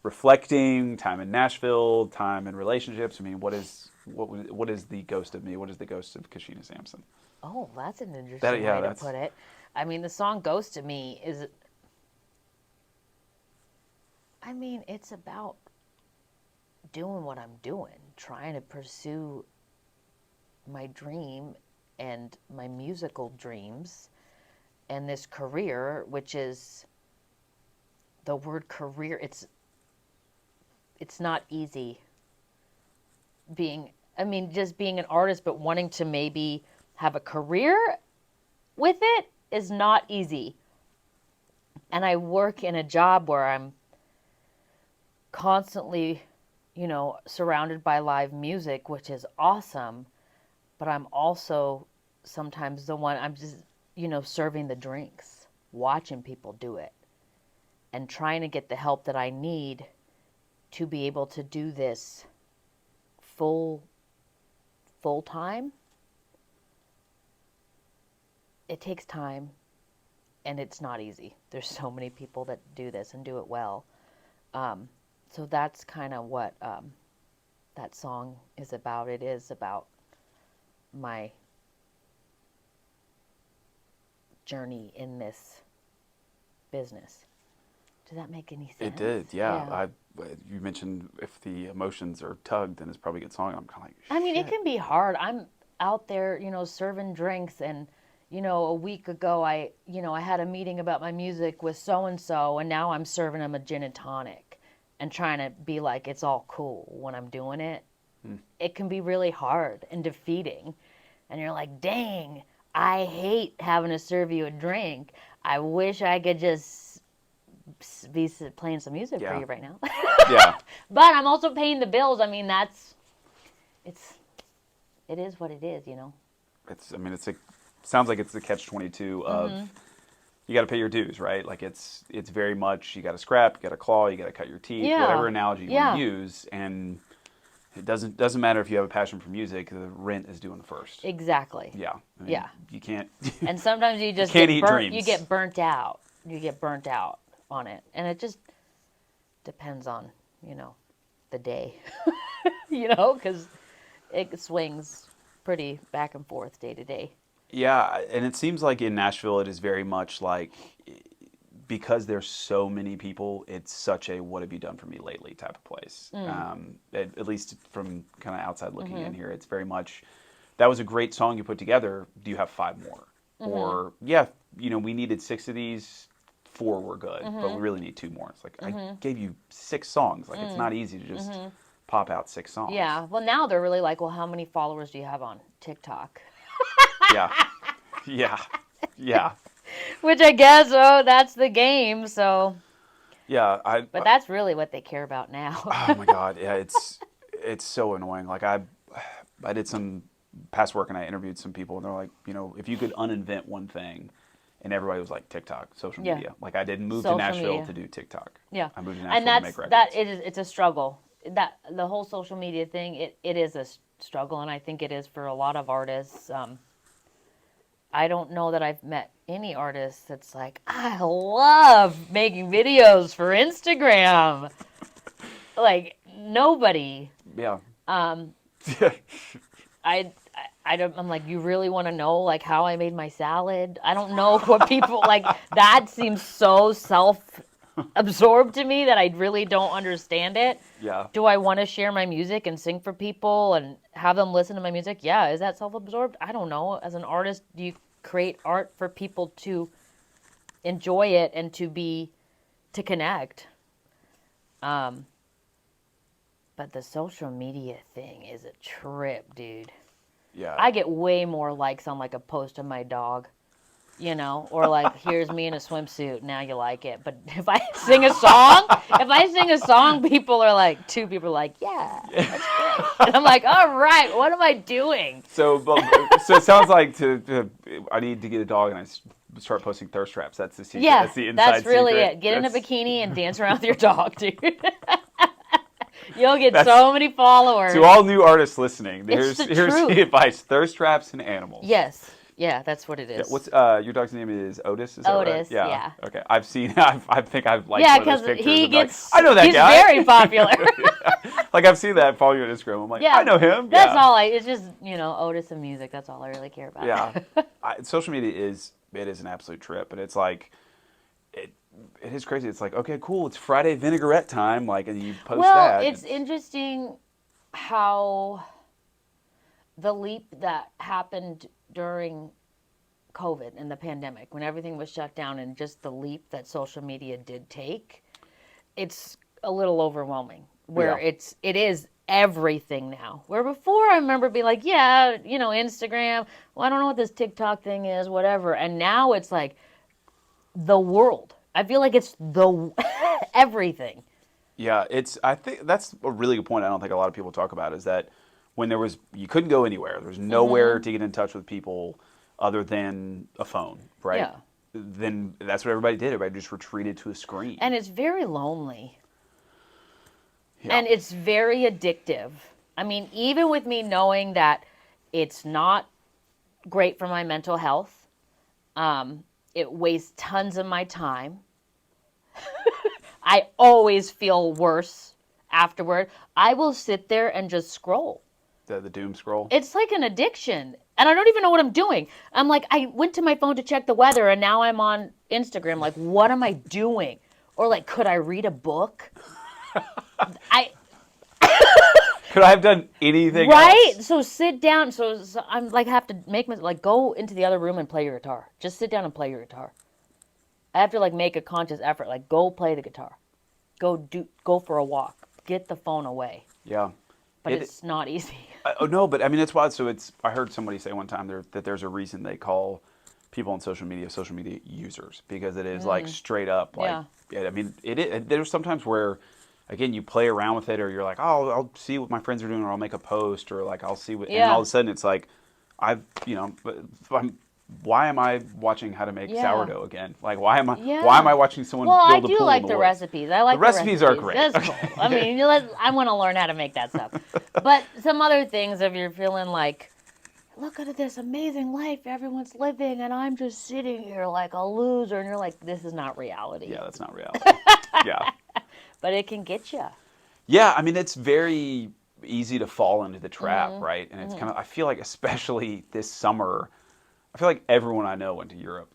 reflecting time in Nashville, time in relationships. I mean, what is the Ghost of Me? What is the Ghost of Kashena Sampson? Oh, that's an interesting way to put it. I mean, the song Ghost of Me is, I mean, it's about doing what I'm doing, trying to pursue my dream and my musical dreams and this career, which is the word career. It's not easy just being an artist, but wanting to maybe have a career with it is not easy. And I work in a job where I'm constantly, surrounded by live music, which is awesome. But I'm also sometimes I'm just, serving the drinks, watching people do it, and trying to get the help that I need to be able to do this full time. It takes time, and it's not easy. There's so many people that do this and do it well. So that's kind of what that song is about. It is about my journey in this business. Did that make any sense? It did, yeah. You mentioned if the emotions are tugged, then it's probably a good song. I'm kind of like, I mean, it shit. can be hard. I'm out there, serving drinks, and a week ago I had a meeting about my music with so and so, and now I'm serving them a gin and tonic and trying to be like it's all cool when I'm doing it. It can be really hard and defeating, and you're like, dang, I hate having to serve you a drink. I wish I could just be playing some music for Yeah. you right now. Yeah. But I'm also paying the bills. I mean, it's it is what it is, you know. It's, I mean, it's a, sounds like it's the catch-22 of you got to pay your dues, right? Like it's very much you got to scrap, you got to claw, you got to cut your teeth, whatever Yeah. analogy you want Yeah. to use, and it doesn't matter if you have a passion for music. The rent is due in the first. Exactly. Yeah, I mean, Yeah. you can't And sometimes you just can't get eat burnt. You dreams. get burnt out. You get burnt out on it, and it just depends on, you know, the day. You know, because it swings pretty back and forth day to day. Yeah, and it seems like in Nashville it is very much like because there's so many people, it's such a "what have you done for me lately" type of place. At least from kind of outside looking in here, it's very much that was a great song you put together. Do you have five more? Or yeah, you know, we needed six of these. Four were good, but we really need two more. It's like I gave you six songs. Like it's not easy to just pop out six songs. Yeah. Well, now they're really like, well, how many followers do you have on TikTok? Yeah, yeah, yeah, Which I guess, oh, that's the game. So, yeah. but that's really what they care about now. Oh my god, yeah, it's so annoying. Like I did some past work and I interviewed some people and they're like, you know, if you could uninvent one thing, and everybody was like TikTok, social Yeah. media. Like I didn't move to Social Nashville media. to do TikTok. Yeah. I moved to And Nashville to make records. that it is it's a struggle. That the whole social media thing, it is a struggle, and I think it is for a lot of artists. I don't know that I've met any artist that's like, I love making videos for Instagram. Like nobody. Yeah. Um, I, I don't. I'm like, you really want to know like how I made my salad? I don't know what people like. That seems so self-absorbed to me that I really don't understand it. Yeah. Do I want to share my music and sing for people and have them listen to my music? Yeah. Is that self-absorbed? I don't know. As an artist, do you create art for people to enjoy it and to connect? But the social media thing is a trip, dude. Yeah. I get way more likes on like a post of my dog, you know, or like here's me in a swimsuit. Now you like it. But if I sing a song, people are like, two people are like, yeah, that's great. And I'm like, all right, what am I doing? So it sounds like I need to get a dog and start posting thirst traps. That's the secret. Yeah, That's the inside that's really secret. it. Get in a That's- bikini and dance around with your dog, dude. You'll get That's- so many followers. To all new artists listening, It's here's the here's truth. the advice: thirst traps and animals. Yes. Yeah, that's what it Yeah, is. what's your dog's name is Otis? Is that right? Otis, yeah. Okay, I've seen. I think I've liked Yeah, one of those because pictures. he and like, gets. I know that he's guy. very popular. Like I've seen that following you on Instagram. I'm like, Yeah, I know him. That's yeah. all it's just, you know, Otis and music. That's all I really care about. Yeah, social media is an absolute trip, and it's like it is crazy. It's like okay, cool. It's Friday vinaigrette time. Like, and you post Well, that. it's interesting how the leap that happened during COVID and the pandemic, when everything was shut down, and just the leap that social media did take, it's a little overwhelming. Where Yeah. it is everything now. Where before I remember being like, yeah, you know, Instagram. Well, I don't know what this TikTok thing is, whatever. And now it's like the world. I feel like it's the everything. Yeah, I think that's a really good point. I don't think a lot of people talk about is that when you couldn't go anywhere. There was nowhere to get in touch with people other than a phone, right? Yeah. Then that's what everybody did. Everybody just retreated to a screen. And it's very lonely. Yeah. And it's very addictive. I mean, even with me knowing that it's not great for my mental health, it wastes tons of my time. I always feel worse afterward. I will sit there and just scroll. The doom scroll. It's like an addiction. And I don't even know what I'm doing. I'm like, I went to my phone to check the weather and now I'm on Instagram. Like, what am I doing? Or like, could I read a book? Could I have done anything Right? else? So sit down. So I'm like, have to make my, like, go into the other room and play your guitar. Just sit down and play your guitar. I have to like make a conscious effort. Like, go play the guitar. Go for a walk. Get the phone away. Yeah. but it's not easy. Oh no, but I mean it's wild. So it's I heard somebody say one time that there's a reason they call people on social media users because it is like straight up like Yeah. I mean there's sometimes where again you play around with it or you're like oh I'll see what my friends are doing or I'll make a post or like I'll see what and then all Yeah. of a sudden it's like I've why am I watching how to make Yeah. sourdough again? Like why am Yeah. I watching someone Well, I build a do pool in like the the woods? recipes. I The like the recipes are recipes. great. That's cool. I mean, I want to learn how to make that stuff. But some other things, if you're feeling like, look at this amazing life everyone's living, and I'm just sitting here like a loser, and you're like, this is not reality. Yeah, that's not reality. Yeah. But it can get you. Yeah, I mean it's very easy to fall into the trap, right? And it's kind of I feel like especially this summer, I feel like everyone I know went to Europe.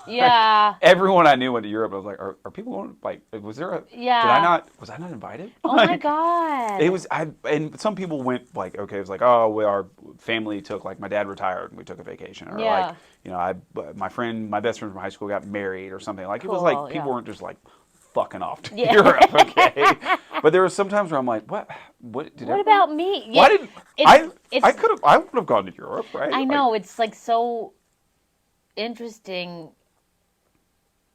Yeah. Everyone I knew went to Europe. I was like, are people going like was there a Yeah. was I not invited? Oh my Like God. it was I and some people went like okay, it was like oh well, our family took like my dad retired and we took a vacation or like Yeah. you know my best friend from high school got married or something like it was Cool, like yeah. people weren't just like fucking off to Yeah. Europe, okay? But there were some times where I'm like, what did What everyone, about me? why Yeah. did It's I would have gone to Europe, right? I Like, know it's like so interesting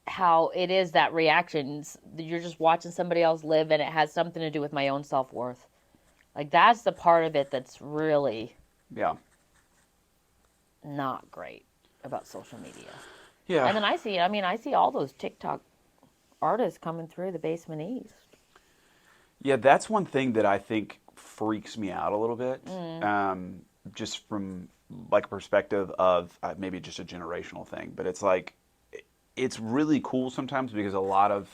how it is that reactions. You're just watching somebody else live, and it has something to do with my own self-worth. Like that's the part of it that's really yeah. not great about social media. Yeah. And then I see all those TikTok artists coming through the Basement East. Yeah, that's one thing that I think freaks me out a little bit. Mm. Just from like a perspective of maybe just a generational thing, but it's like it's really cool sometimes because a lot of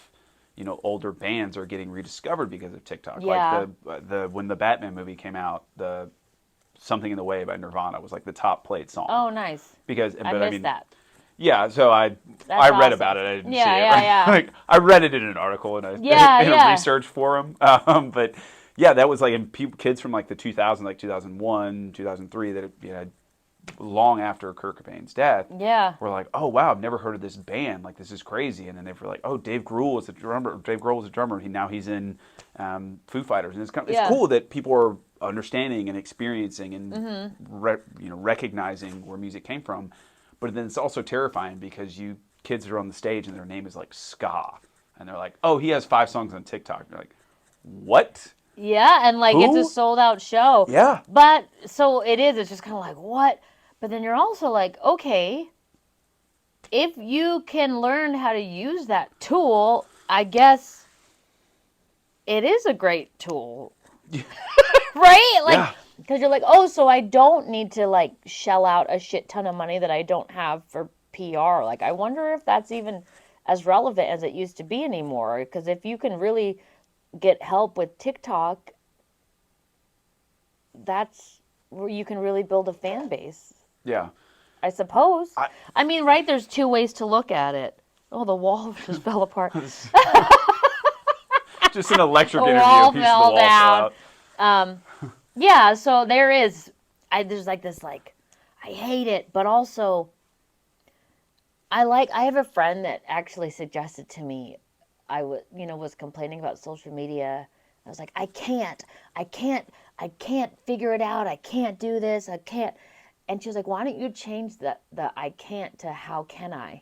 older bands are getting rediscovered because of TikTok. Yeah. Like the when the Batman movie came out, the Something in the Way by Nirvana was like the top played song. Oh, nice. Because I but I missed mean that. yeah, so I That's read awesome. about it. I didn't see Yeah, it. yeah, Right? yeah. Like I read it in an article and Yeah, in a yeah. research forum. But yeah, that was like in kids from like the 2000s, like 2001, 2003, that long after Kurt Cobain's death, Yeah. were like, oh wow, I've never heard of this band. Like this is crazy. And then they were like, oh, Dave Grohl was a drummer. Dave Grohl was a drummer. Now he's in Foo Fighters, and it's Yeah. cool that people are understanding and experiencing and Mm-hmm. recognizing where music came from. But then it's also terrifying because kids are on the stage and their name is like ska, and they're like, oh, he has 5 songs on TikTok. And they're like, what? Yeah, and like it's Who? a sold out show. Yeah. But so it is, it's just kind of like, what? But then you're also like, okay, if you can learn how to use that tool, I guess it is a great tool. Right? Like, Yeah. because you're like, oh, so I don't need to like shell out a shit ton of money that I don't have for PR. Like, I wonder if that's even as relevant as it used to be anymore. Because if you can really get help with TikTok, that's where you can really build a fan base, Yeah. I suppose. I mean, right, there's 2 ways to look at it. Oh, the wall just fell apart. Just an electric The interview. wall A piece of the fell wall down. fell out. Yeah, so there's like this, like, I hate it, but also I have a friend that actually suggested to me, was complaining about social media. I was like, I can't figure it out. I can't do this. I can't. And she was like, why don't you change the I can't to how can I?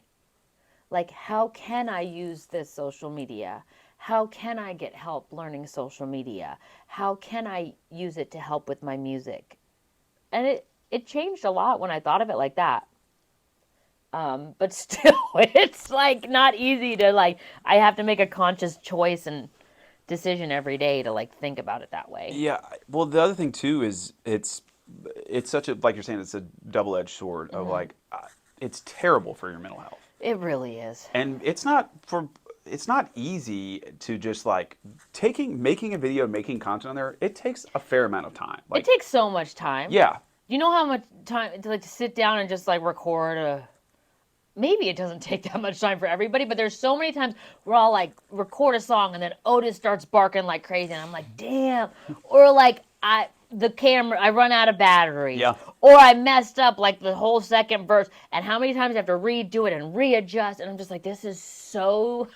Like, how can I use this social media? How can I get help learning social media? How can I use it to help with my music? And it changed a lot when I thought of it like that. But still, it's like not easy to like, I have to make a conscious choice and decision every day to like think about it that way. Yeah. Well, the other thing too is it's such a like you're saying it's a double-edged sword of like it's terrible for your mental health. It really is. And it's not easy to just like making a video, making content on there. It takes a fair amount of time. Like It takes so much time. yeah. You know how much time to sit down and just like record maybe it doesn't take that much time for everybody, but there's so many times where I'll like record a song and then Otis starts barking like crazy and I'm like, damn. Or like I run out of battery. Yeah. Or I messed up like the whole second verse, and how many times I have to redo it and readjust, and I'm just like, this is so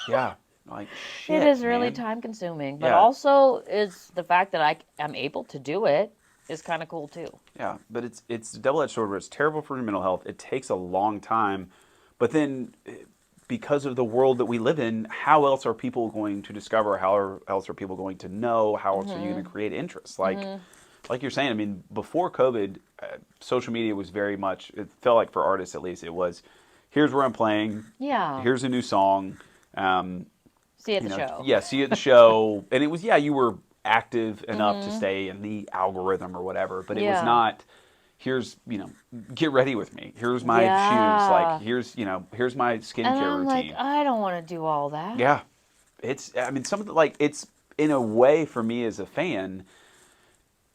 Yeah. Like, It shit, is really man. time consuming, but Yeah, also is the fact that I am able to do it is kind of cool too. yeah. But it's a double edged sword where it's terrible for your mental health. It takes a long time, but then because of the world that we live in, how else are people going to discover? How else are people going to know? How else are you going to create interest? Like you're saying, I mean, before COVID, social media was very much. It felt like for artists at least, it was, here's where I'm playing, Yeah. here's a new song. Um, See you at the show. yeah, see you at the show, and it was you were active enough to stay in the algorithm or whatever, but it was Yeah. not. Here's get ready with me. Here's my shoes. Like Yeah. here's my And skincare I'm like, routine. I don't want to do all that. Yeah, it's. I mean, some of the, like it's in a way for me as a fan.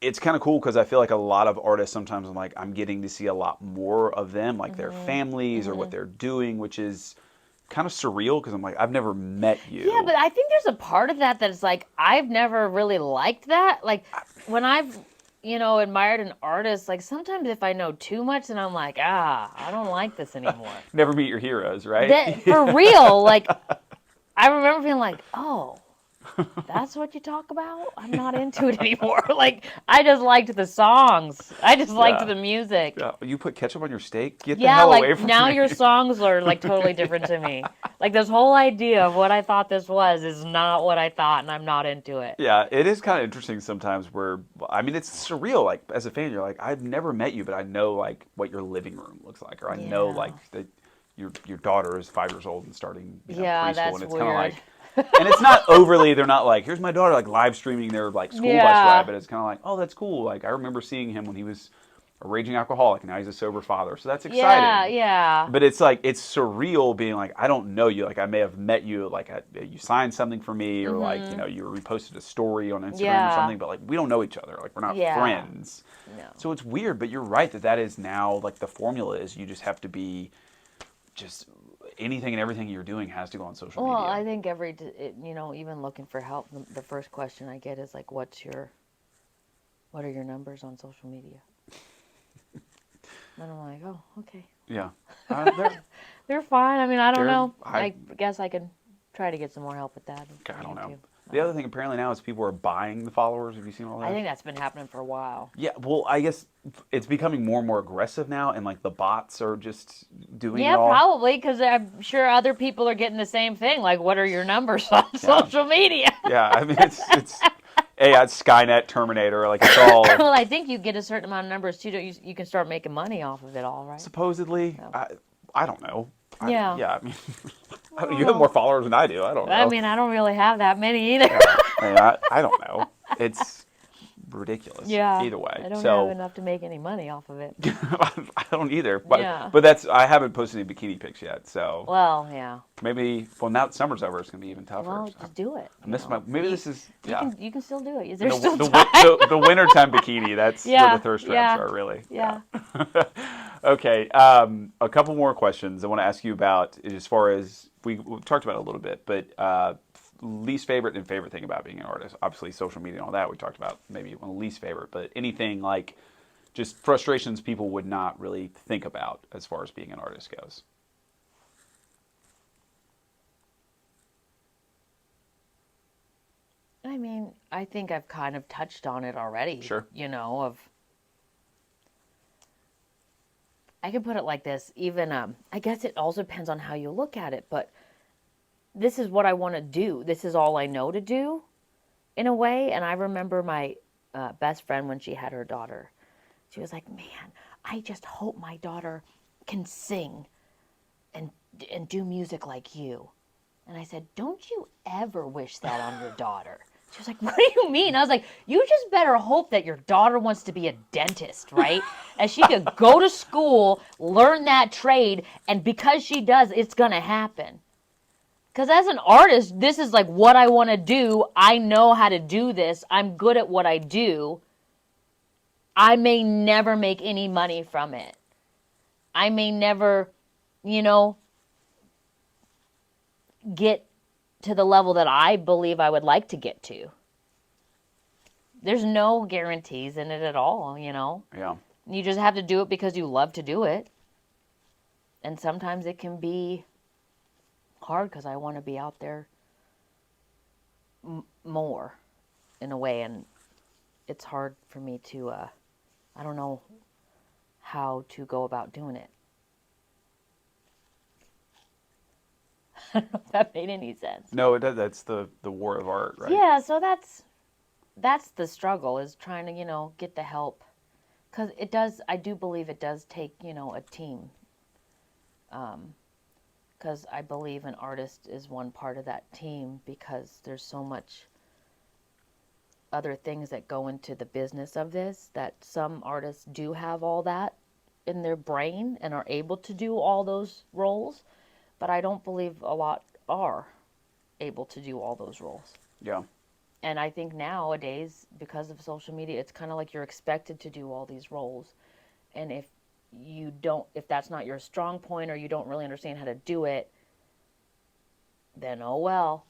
It's kind of cool because I feel like a lot of artists sometimes I'm getting to see a lot more of them, like their families or what they're doing, which is kind of surreal because I'm like, I've never met Yeah, you. but I think there's a part of that that's like I've never really liked that. Like when I've admired an artist, like sometimes if I know too much, then I'm like, I don't like this anymore. Never meet your heroes, right? That for real, like I remember being like, oh, that's what you talk about? I'm not into it anymore. Like I just liked the songs. I just liked Yeah. the music. Yeah. You put ketchup on your steak? Get the Yeah, hell away like from now me. your songs are like totally different to me. Like this whole idea of what I thought this was is not what I thought and I'm not into it. Yeah, it is kind of interesting sometimes where I mean it's surreal like as a fan you're like I've never met you but I know like what your living room looks like or I know like Yeah. that your daughter is 5 years old and starting Yeah, preschool that's and it's kind of weird. like and it's not overly they're not like here's my daughter like live streaming their like school bus ride Yeah. but it's kind of like oh that's cool like I remember seeing him when he was a raging alcoholic and now he's a sober father so that's Yeah, exciting yeah. but it's like it's surreal being like I don't know you like I may have met you like you signed something for me or like you reposted a story on Instagram or Yeah. something but like we don't know each other like we're not Yeah. friends No. so it's weird but you're right that is now like the formula is you just have to be just anything and everything you're doing has to go on social Well, media I think even looking for help, the first question I get is like, what are your numbers on social media? And I'm like, oh, okay. yeah They're fine. I mean, I don't they're know. I guess I can try to get some more help with that if I I don't need know to. the other thing apparently now is people are buying the followers have you seen all I that think that's been happening for a while. yeah, well, I guess it's becoming more and more aggressive now, and like the bots are just doing it Yeah, all. probably because I'm sure other people are getting the same thing. Like, what are your numbers on Yeah, social media? yeah. I mean, it's AI, it's Skynet, Terminator. Like it's all Well, I think you get a certain amount of numbers too. Don't you? You can start making money off of it, all right? supposedly. So, I don't know. yeah, Yeah, I mean, I don't you have more know. followers than I do. I don't I know. mean, I don't really have that many either. Yeah, I mean, I don't know. It's ridiculous. Yeah, Either way, I don't have so enough to make any money off of it. I don't either. Yeah. But that's I haven't posted any bikini pics yet. So Well, yeah. maybe now that summer's over, it's gonna be even tougher. Well, So. just do it. I miss my. Maybe this is yeah. You can still do it. The, There's still the, time. the wintertime bikini, that's where Yeah, the thirst traps yeah, are, really. yeah. Okay, a couple more questions I want to ask you about as far as we've talked about it a little bit, but least favorite and favorite thing about being an artist. Obviously, social media and all that we talked about, maybe one of the least favorite, but anything like just frustrations people would not really think about as far as being an artist goes. I mean, I think I've kind of touched on it already. Sure. I can put it like this. Even I guess it also depends on how you look at it, but this is what I want to do. This is all I know to do, in a way. And I remember my best friend when she had her daughter. She was like, "Man, I just hope my daughter can sing and do music like you." And I said, "Don't you ever wish that on your daughter?" She was like, "What do you mean?" I was like, "You just better hope that your daughter wants to be a dentist, right? And she could go to school, learn that trade, and because she does, it's going to happen." Because as an artist, this is like what I want to do. I know how to do this. I'm good at what I do. I may never make any money from it. I may never, you know, get to the level that I believe I would like to get to. There's no guarantees in it at all, you know. Yeah. You just have to do it because you love to do it. And sometimes it can be hard because I want to be out there more in a way, and it's hard for me to, I don't know how to go about doing it. I don't know if that made any sense. No, that's the war of art, right? Yeah, so that's the struggle, is trying to, get the help. Because I do believe it does take, a team. Because I believe an artist is one part of that team, because there's so much other things that go into the business of this, that some artists do have all that in their brain and are able to do all those roles, but I don't believe a lot are able to do all those roles. Yeah. And I think nowadays, because of social media, it's kind of like you're expected to do all these roles. And if that's not your strong point, or you don't really understand how to do it, then oh well.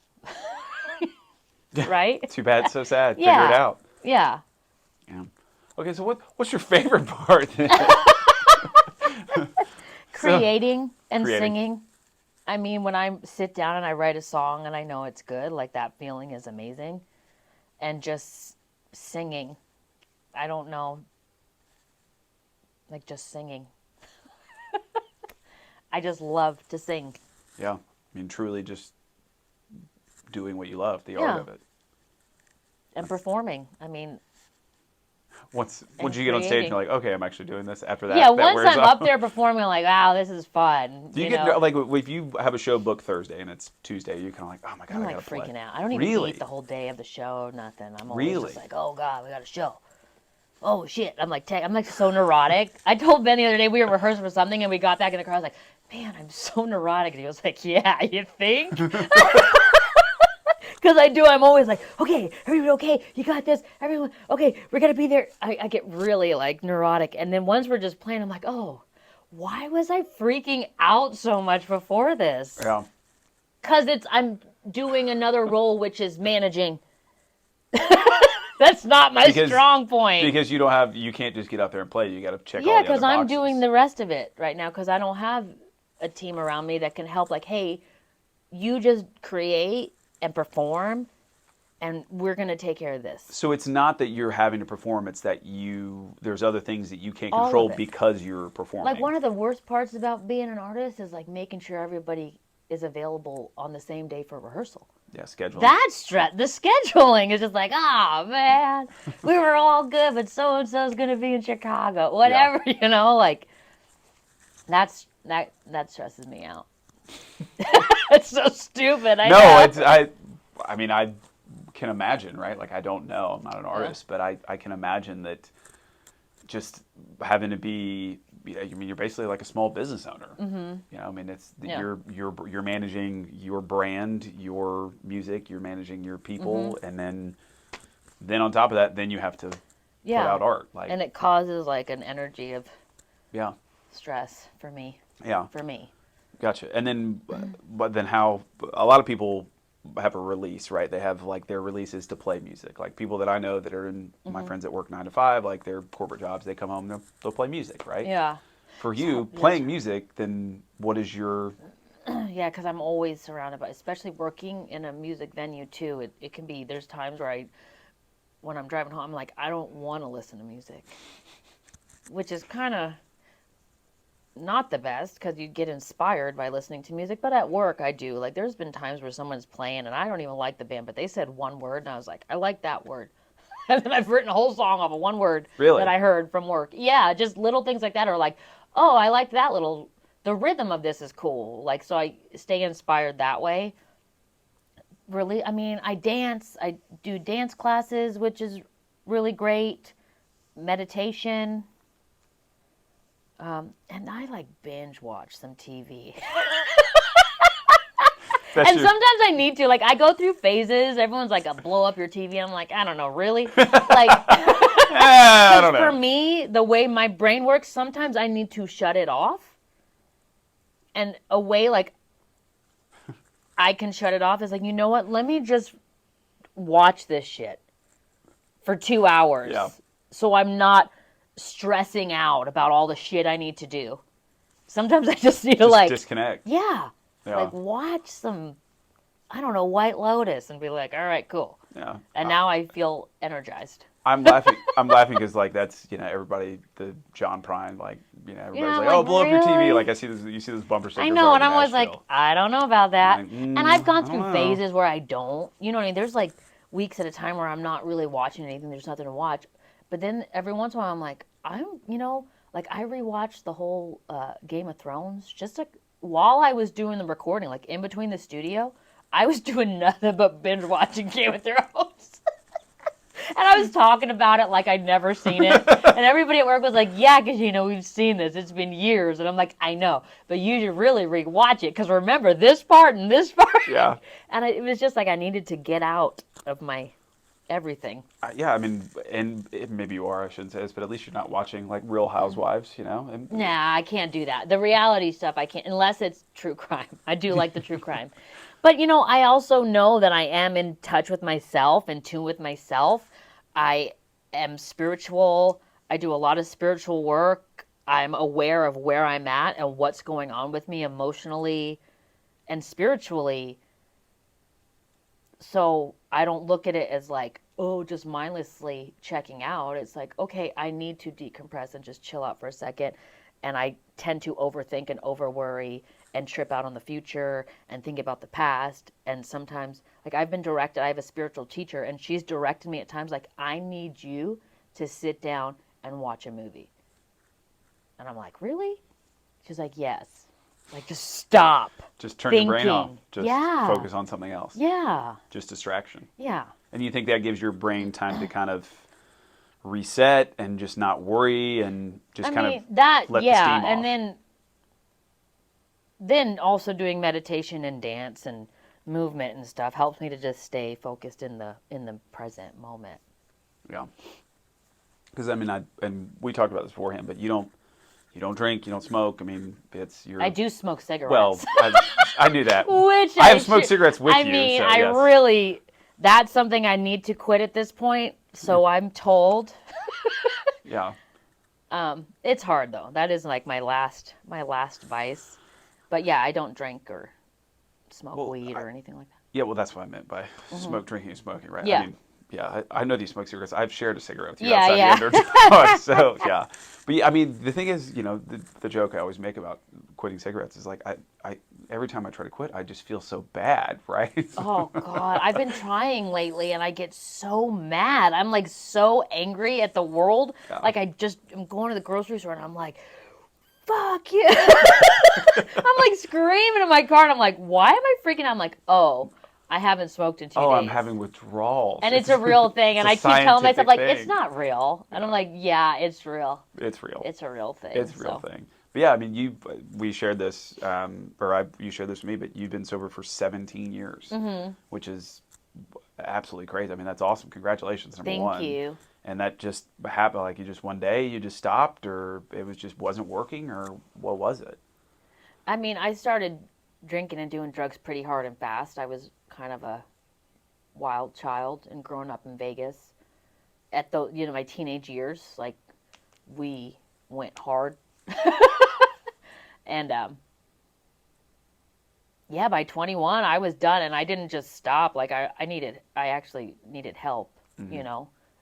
Right? Too bad, so sad. Yeah. Figure it out. Yeah. Yeah. Okay, so what's your favorite part? Creating and creating. singing. I mean, when I sit down and I write a song and I know it's good, like, that feeling is amazing. And just singing. I don't know. Like, just singing. I just love to sing. Yeah. I mean, truly just doing what you love, the art of it. And performing. I mean, Once you get on stage and you're like, okay, I'm actually doing this, after that, yeah, that once wears I'm off. up there performing, I'm like, wow, this is fun. Do you get, like, if you have a show booked Thursday and it's Tuesday, you're kind of like, oh my God, I'm I like gotta freaking play. out. I don't even Really? eat the whole day of the show, nothing. I'm always Really? just like, oh God, we got a show. Oh shit. I'm like so neurotic. I told Ben the other day, we were rehearsing for something and we got back in the car. I was like, man, I'm so neurotic. And he was like, yeah, you think? Because I'm always like, okay, everybody okay? You got this. Everyone, okay, we're going to be there. I get really, like, neurotic. And then once we're just playing, I'm like, oh, why was I freaking out so much before this? Yeah. Because I'm doing another role, which is managing. That's not my strong point. Because you can't just get out there and play. You got to check all the Yeah, other because I'm boxes. doing the rest of it right now, because I don't have a team around me that can help. Like, hey, you just create and perform, and we're going to take care of this. So it's not that you're having to perform, it's that there's other things that you can't All control of it. because you're performing. Like, one of the worst parts about being an artist is, like, making sure everybody is available on the same day for rehearsal. Yeah, scheduling. That's stress. The scheduling is just like, oh man, we were all good, but so and so's gonna be in Chicago. Whatever, like, that stresses me out. It's so stupid. I know. I mean, I can imagine, right? Like, I don't know. I'm not an artist, but I can imagine that just having to be, I mean, you're basically like a small business owner. Mm-hmm. I mean, you're managing your brand, your music, you're managing your people, and then on top of that, then you have to put out art. Like, and it causes, like, an energy of stress for me. Yeah. For me. Gotcha. And then, but then how a lot of people have a release, right? They have, like, their releases to play music. Like, people that I know that are my friends that work 9 to 5, like, their corporate jobs, they come home, they'll play music, right? Yeah. For you, playing music, then what is your... Yeah, because I'm always surrounded by, especially working in a music venue too, it can be, there's times where when I'm driving home, I'm like, I don't want to listen to music. Which is kind of not the best, because you get inspired by listening to music, but at work I do. Like, there's been times where someone's playing and I don't even like the band, but they said one word and I was like, I like that word. And then I've written a whole song off of one word that I heard from work. Yeah, just little things like that are like, oh, I like that the rhythm of this is cool. Like, so I stay inspired that way. Really, I mean, I do dance classes, which is really great. Meditation. And I, like, binge watch some TV. And sometimes I need to. Like, I go through phases. Everyone's like, blow up your TV. And I'm like, I don't know, really? Like, I don't know. For me, the way my brain works, sometimes I need to shut it off. And a way, like, I can shut it off is like, you know what? Let me just watch this shit for 2 hours. Yeah. So I'm not stressing out about all the shit I need to do. Sometimes I just need to, like, disconnect. Yeah. Like, watch some I don't know, White Lotus, and be like, all right, cool. Yeah. And now I feel energized. I'm laughing. I'm laughing because like that's everybody the John Prine like everybody's Yeah, I'm like, oh, like, blow up your TV, really? like I see this, you see those bumper I stickers know, all and over I'm always like, Nashville. I don't know about I'm that. like, And I've gone I don't through know. phases where I don't. You know what I mean? There's like weeks at a time where I'm not really watching anything. There's nothing to watch. But then every once in a while, I'm like, like I rewatched the whole Game of Thrones just while I was doing the recording, like in between the studio. I was doing nothing but binge watching Game of Thrones. And I was talking about it like I'd never seen it. And everybody at work was like, yeah, because, we've seen this. It's been years. And I'm like, I know. But you should really rewatch it because remember this part and this part. Yeah. And it was just like I needed to get out of my everything. Yeah, I mean, and maybe you are, I shouldn't say this, but at least you're not watching like Real Housewives, And Nah, I can't do that. The reality stuff, I can't, unless it's true crime. I do like the true crime. But, I also know that I am in touch with myself, in tune with myself. I am spiritual. I do a lot of spiritual work. I'm aware of where I'm at and what's going on with me emotionally and spiritually. So I don't look at it as like, oh, just mindlessly checking out. It's like, okay, I need to decompress and just chill out for a second. And I tend to overthink and over worry and trip out on the future and think about the past. And sometimes, like, I've been directed, I have a spiritual teacher, and she's directed me at times, like, I need you to sit down and watch a movie. And I'm like, really? She's like, yes. Like, just stop. just turn your brain off. Thinking. Just Yeah. focus on something else. Yeah. Just distraction. Yeah. And you think that gives your brain time to kind of reset and just not worry and just kind of that, let the yeah, steam and off. then also doing meditation and dance and movement and stuff helps me to just stay focused in the present moment. Yeah. Because I mean, and we talked about this beforehand, but you don't drink, you don't smoke. I mean, it's your. I do smoke cigarettes. Well, I knew that. Which I have smoked cigarettes with I you. mean, So, I yes. really, that's something I need to quit at this point. So I'm told. Yeah. It's hard though. That is like my last vice. But yeah, I don't drink or smoke weed or anything like that. Yeah, well, that's what I meant by drinking, and smoking, right? Yeah. I mean, yeah, I know you smoke cigarettes. I've shared a cigarette with you Yeah, outside yeah. the indoor dog, so yeah. But yeah, I mean, the thing is, the joke I always make about quitting cigarettes is like, I every time I try to quit, I just feel so bad, right? Oh God, I've been trying lately and I get so mad. I'm like so angry at the world. Yeah. Like I'm going to the grocery store and I'm like, fuck you. I'm like screaming in my car and I'm like, why am I freaking out? I'm like, oh, I haven't smoked in 2 days. I'm having withdrawals. And it's a real thing. And I a keep telling myself, scientific like, thing. it's not real. And I'm like, yeah, it's real. It's real. It's a real thing. It's a real thing. But yeah, I mean, we shared this, you shared this with me, but you've been sober for 17 years, which is absolutely crazy. I mean, that's awesome. Congratulations, number one. Thank you. And that just happened, like you just one day you just stopped, or it was just wasn't working, or what was it? I mean, I started drinking and doing drugs pretty hard and fast. I was kind of a wild child and growing up in Vegas. At my teenage years, like we went hard. And yeah, by 21 I was done, and I didn't just stop. Like I actually needed help,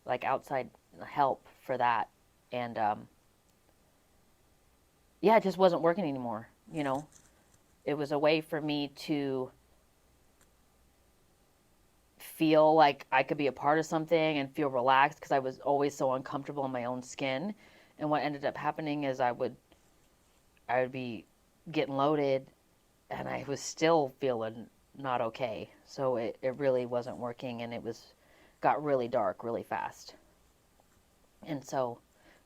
like outside help for that. And yeah, it just wasn't working anymore. It was a way for me to feel like I could be a part of something and feel relaxed, because I was always so uncomfortable in my own skin. And what ended up happening is I would be getting loaded and I was still feeling not okay. So it really wasn't working, and got really dark really fast. And so,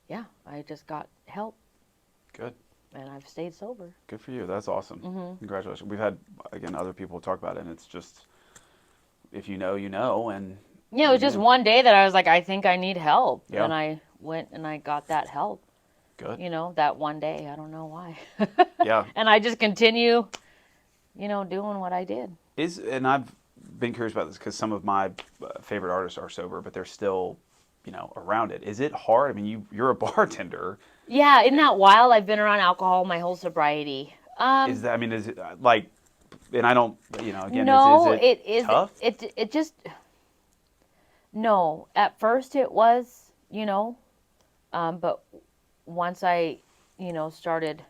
yeah, I just got help. Good. And I've stayed sober. Good for you. That's awesome. Mm-hmm. Congratulations. We've had, again, other people talk about it, and it's just, if you know, you know. And yeah, it was just one day that I was like, I think I need help. Yeah. And I went and I got that help. Good. That one day. I don't know why. Yeah. And I just continue, doing what I did. And I've been curious about this because some of my favorite artists are sober, but they're still, around it. Is it hard? I mean, you're a bartender. Yeah, isn't that wild? I've been around alcohol my whole sobriety. Is it like, And I don't, again, is No, it it is. tough? It just no. At first, it was, but once I, started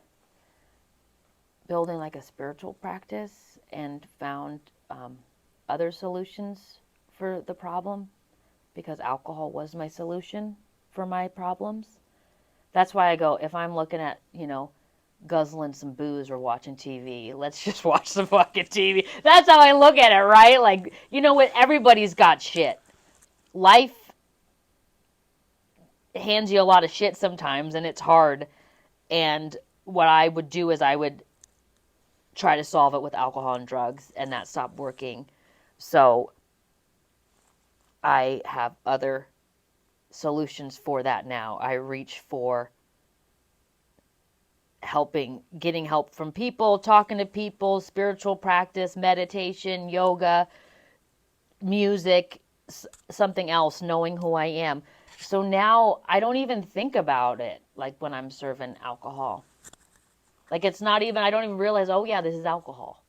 building like a spiritual practice and found other solutions for the problem, because alcohol was my solution for my problems. That's why I go, if I'm looking at, guzzling some booze or watching TV, let's just watch some fucking TV. That's how I look at it, right? Like, you know what? Everybody's got shit. Life hands you a lot of shit sometimes, and it's hard. And what I would do is I would try to solve it with alcohol and drugs, and that stopped working. So I have other solutions for that now. I reach for getting help from people, talking to people, spiritual practice, meditation, yoga, music, something else, knowing who I am. So now I don't even think about it like when I'm serving alcohol. Like it's not even, I don't even realize, oh yeah, this is alcohol.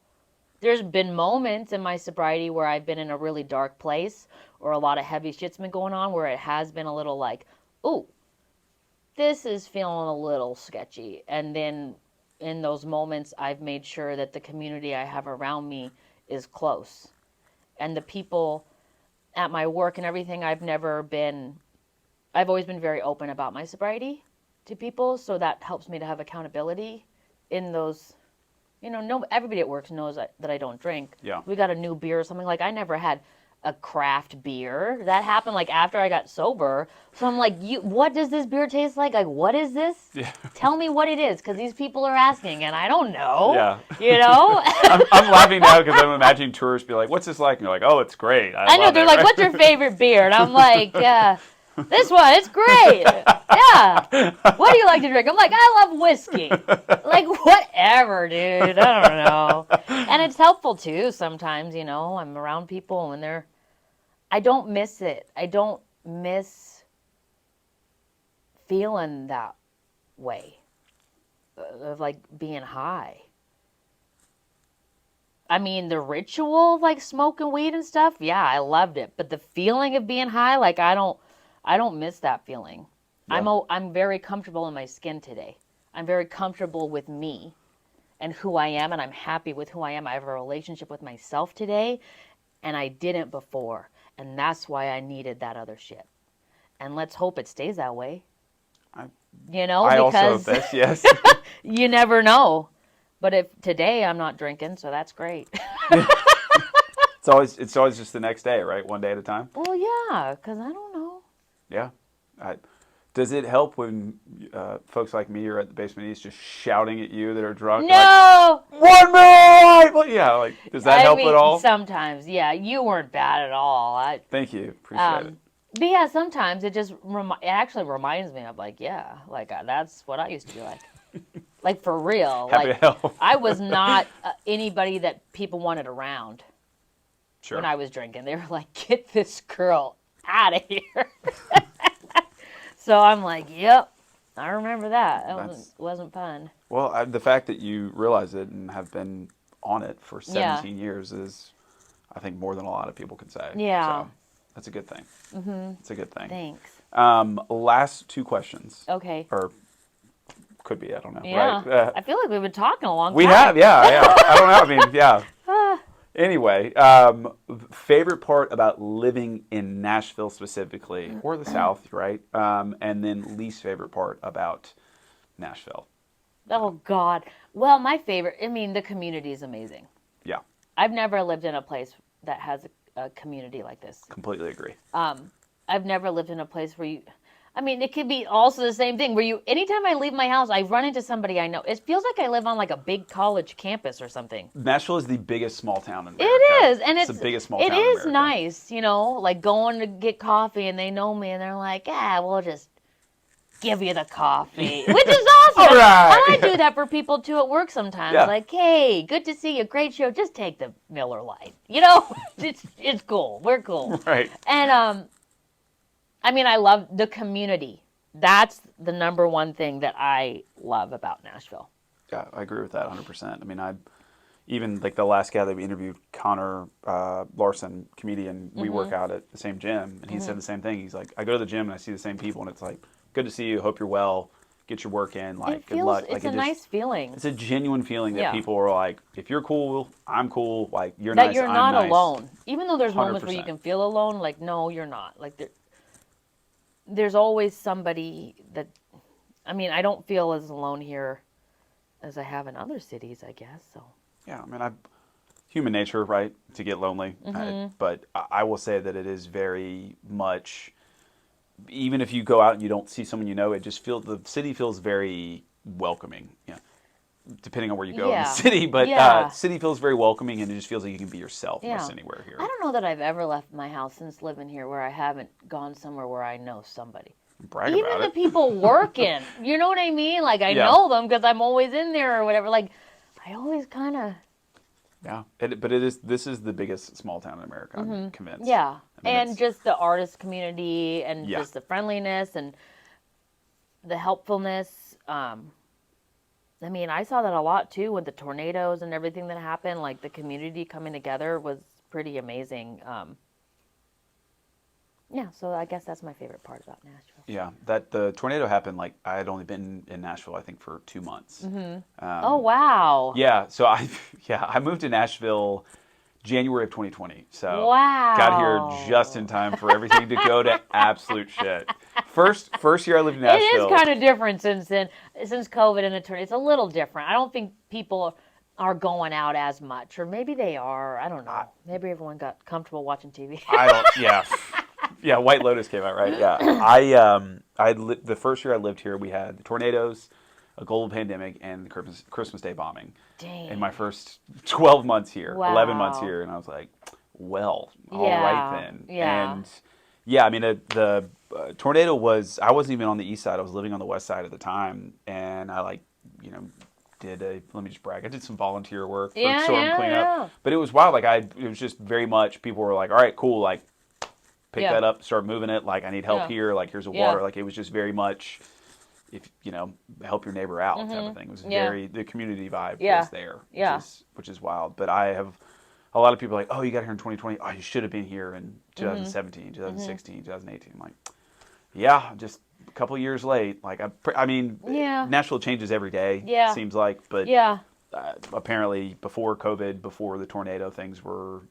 There's been moments in my sobriety where I've been in a really dark place or a lot of heavy shit's been going on where it has been a little like, ooh, this is feeling a little sketchy. And then in those moments, I've made sure that the community I have around me is close. And the people at my work and everything, I've always been very open about my sobriety to people. So that helps me to have accountability in those, no, everybody at work knows that I don't drink. Yeah. We got a new beer or something. Like I never had a craft beer. That happened like after I got sober. So I'm like, what does this beer taste like? Like, what is this? Yeah. Tell me what it is, because these people are asking, and I don't know. Yeah. I'm laughing now because I'm imagining tourists be like, "What's this like?" And you're like, "Oh, it's great. I know love they're it." like, Right? "What's your favorite beer?" And I'm like, this one, it's great. Yeah. What do you like to drink? I'm like, I love whiskey. Like, whatever, dude. I don't know. And it's helpful too sometimes, I'm around people and I don't miss it. I don't miss feeling that way of like being high. I mean, the ritual of like smoking weed and stuff, yeah, I loved it. But the feeling of being high, like I don't miss that feeling. Yeah. I'm very comfortable in my skin today. I'm very comfortable with me and who I am, and I'm happy with who I am. I have a relationship with myself today, and I didn't before. And that's why I needed that other shit. And let's hope it stays that way. I also hope Because this. Yes. you never know. But if today I'm not drinking, so that's great. It's always just the next day, right? One day at a time. Well, yeah, because I don't know. Yeah. I, does it help when folks like me are at the Basement East just shouting at you that are drunk? No! Like, 1 minute! Well, yeah, like, does that help at all? Sometimes, yeah. You weren't bad at all. Thank you. Appreciate it. But yeah, sometimes it just it actually reminds me of like, yeah, like that's what I used to be like. Like for real. Happy Like to help. I was not anybody that people wanted around Sure. when I was drinking. They were like, get this girl out of here. So I'm like, yep, I remember that. That wasn't fun. Well, the fact that you realize it and have been on it for 17 years is, I think, more than a lot of people can say. Yeah. So that's a good thing. Mm-hmm. It's a good thing. Thanks. Last two questions. Okay. Or could be, I don't know. Yeah. Right? I feel like we've been talking a long time. We have, yeah. I don't know. I mean, yeah. Anyway, favorite part about living in Nashville specifically, or the South, right? And then least favorite part about Nashville. Oh, God. Well, my favorite, the community is amazing. Yeah. I've never lived in a place that has a community like this. Completely agree. I've never lived in a place where it could be also the same thing where anytime I leave my house, I run into somebody I know. It feels like I live on like a big college campus or something. Nashville is the biggest small town in America. It is. And it's the biggest small town in It is America. nice, like going to get coffee and they know me and they're like, yeah, we'll just give you the coffee, which is awesome. All right. And I do that for people too at work sometimes. Yeah. Like, hey, good to see you. Great show. Just take the Miller Lite. It's cool. We're cool. Right. And I love the community. That's the number one thing that I love about Nashville. Yeah, I agree with that 100%. I mean, even like the last guy that we interviewed, Connor Larson, comedian, we work out at the same gym, and he said the same thing. He's like, I go to the gym and I see the same people, and it's like, good to see you. Hope you're well. Get your work in. It Like, good feels, luck. it's Like, a nice feeling. it's a genuine feeling that Yeah. people are like, if you're cool, I'm cool. Like, you're That nice, you're I'm not nice. alone. Even though there's moments where you 100%. can feel alone, like, no, you're not. Like, there's always somebody that, I mean, I don't feel as alone here as I have in other cities, I guess. So, Yeah, I mean, human nature, right, to get lonely. But I will say that it is very much, even if you go out and you don't see someone you know, it just feels, the city feels very welcoming. Yeah, depending on where you go in the yeah. city, but Yeah. city feels very welcoming, and it just feels like you can be yourself Yeah. almost anywhere here. I don't know that I've ever left my house since living here where I haven't gone somewhere where I know somebody. Brag Even about the it. people working, you know what I mean? Like, I Yeah. know them because I'm always in there or whatever. Like, I always kind of, Yeah, but it is. This is the biggest small town in America. I'm convinced. yeah. I mean, And just the artist community and yeah, just the friendliness and the helpfulness. I mean, I saw that a lot too with the tornadoes and everything that happened. Like, the community coming together was pretty amazing. Yeah, so I guess that's my favorite part about Nashville. yeah. That the tornado happened. Like I had only been in Nashville, I think, for 2 months. Oh, wow. Yeah, so I moved to Nashville January of 2020. So got here just in Wow. time for everything to go to absolute shit. First year I lived in It is Nashville. kind of different since then, since COVID and the tornado. It's a little different. I don't think people are going out as much, or maybe they are. I don't know. Maybe everyone got comfortable watching TV. I don't. Yeah, yeah. White Lotus came out, right? Yeah. The first year I lived here, we had the tornadoes, a global pandemic, and the Christmas Day bombing. Dang. In my first 12 months here, 11 months Wow. here, and I was like, well, all Yeah. right then. Yeah. And yeah, I mean, the tornado was, I wasn't even on the east side. I was living on the west side at the time, and I like, you know, let me just brag. I did some volunteer work for Yeah, storm yeah, cleanup, yeah. but it was wild. Like it was just very much, people were like, all right, cool. Like pick Yeah. that up, start moving it. Like I need help Yeah. here. Like here's a Yeah. water. Like it was just very much, if you know, help your neighbor out type of thing. It was Yeah. the community vibe Yeah. was there, Yeah. which is wild. But I have a lot of people like, oh, you got here in 2020. Oh, you should have been here in 2017, 2016, 2018. I'm like, yeah, just a couple years late. Like I mean, Yeah. Nashville changes every day. Yeah. Seems like, but Yeah. apparently before COVID, before the tornado, things were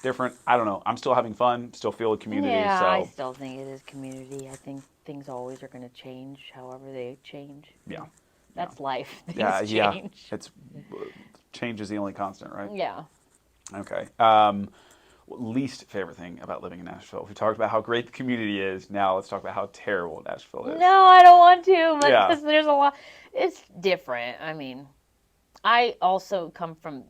different. I don't know. I'm still having fun. Still feel a community. Yeah, So I still think it is community. I think things always are going to change however they change. yeah, That's life. Things yeah. change. It's change is the only constant, right? Yeah. Okay. Least favorite thing about living in Nashville. We talked about how great the community is. Now let's talk about how terrible Nashville is. No, I don't want to, but Yeah. there's a lot. It's different. I mean, I also come from,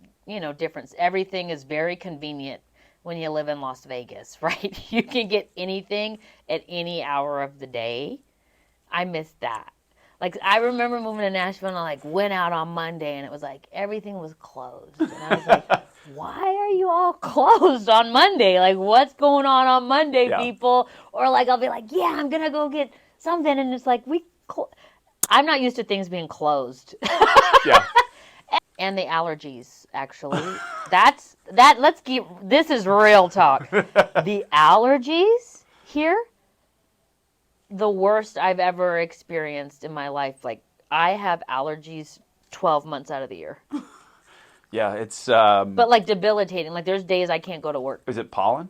difference. Everything is very convenient when you live in Las Vegas, right? You can get anything at any hour of the day. I miss that. Like, I remember moving to Nashville and I went out on Monday and it was like everything was closed. And I was like, why are you all closed on Monday? Like, what's going on Monday, Yeah. people? Or I'll be like, yeah, I'm going to go get something. And it's like, I'm not used to things being closed. Yeah. And the allergies, actually. This is real talk. The allergies here, the worst I've ever experienced in my life. Like, I have allergies 12 months out of the year. Yeah. It's. But debilitating. Like, there's days I can't go to work. Is it pollen,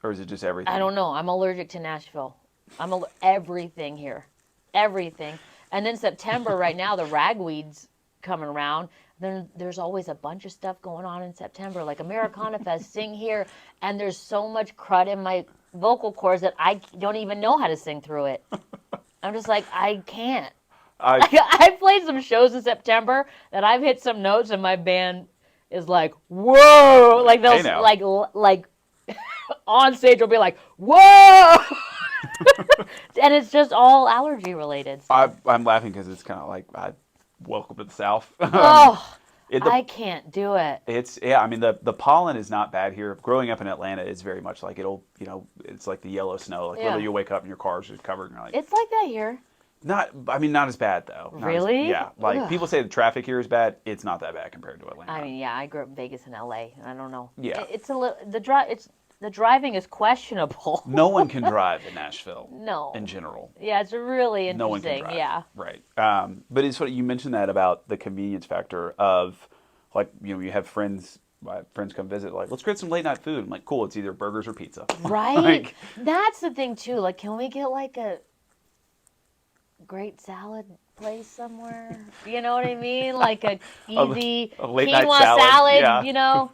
or is it just everything? I don't know. I'm allergic to Nashville. Everything here. Everything. And then September, right now, the ragweed's coming around. Then there's always a bunch of stuff going on in September, like Americana Fest, sing here, and there's so much crud in my vocal cords that I don't even know how to sing through it. I'm just like, I can't. I played some shows in September that I've hit some notes, and my band is like, whoa! Like they'll Hey, now. like on stage will be like, whoa! And it's just all allergy related. So. I'm laughing because it's kind of like welcome to the South. Oh, It- I can't do it. I mean the pollen is not bad here. Growing up in Atlanta, it's very much like it's like the yellow snow. Like Yeah. literally you wake up and your car's just covered and you're like, It's like that here. not as bad though. Really? Yeah, like Ugh. people say the traffic here is bad. It's not that bad compared to Atlanta. I mean, yeah, I grew up in Vegas and LA, and I don't know. Yeah, It's a little the driving is questionable. no one can drive in Nashville in No. general. Yeah, it's really No one can interesting. drive, Yeah. right? But it's what you mentioned that about the convenience factor of, like, you have friends. Friends come visit, like, let's get some late night food. I'm like, cool. It's either burgers or pizza. Right? Like, That's the thing too. Like, can we get like a great salad place somewhere? You know what I mean? Like a a, easy a late night quinoa salad. salad, Yeah,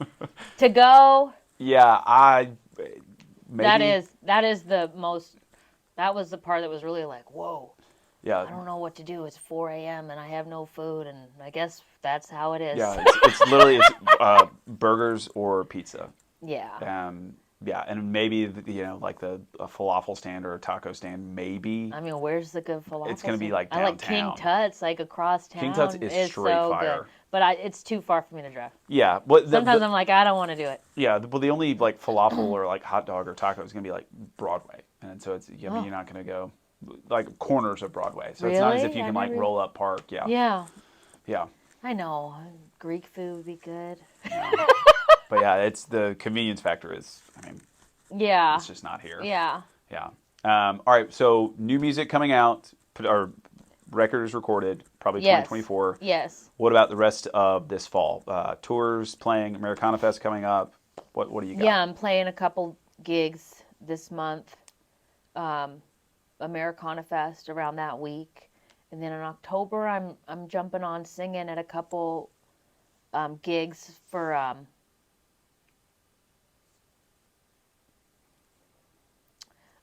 to go. yeah. I That maybe is that is the most that was the part that was really like, whoa, yeah. I don't know what to do. It's 4 a.m. and I have no food, and I guess that's how it is. Yeah, it's literally burgers or pizza. Yeah. Yeah, and maybe like a falafel stand or a taco stand. Maybe I mean, where's the good it's falafel gonna be stand? like I like King downtown. Tut's, like across King Tut's town. is It's straight so good. fire. But it's too far for me to drive. Yeah, but Sometimes I'm like, I don't want to do it. yeah, well, the only like falafel or like hot dog or taco is gonna be like Broadway, and so it's I mean, Oh, you're not gonna go like corners of Broadway, so it's not as if really? you I can like never. roll up park. Yeah, Yeah, yeah, I know. Greek food would be good. yeah. But yeah, it's the convenience factor is. I mean, Yeah. it's just not here. Yeah. Yeah. All right. So new music coming out, or record is recorded, probably Yes. 2024. Yes. What about the rest of this fall? Tours, playing, Americana Fest coming up. What do you got? Yeah, I'm playing a couple gigs this month. Americana Fest around that week, and then in October I'm jumping on singing at a couple gigs for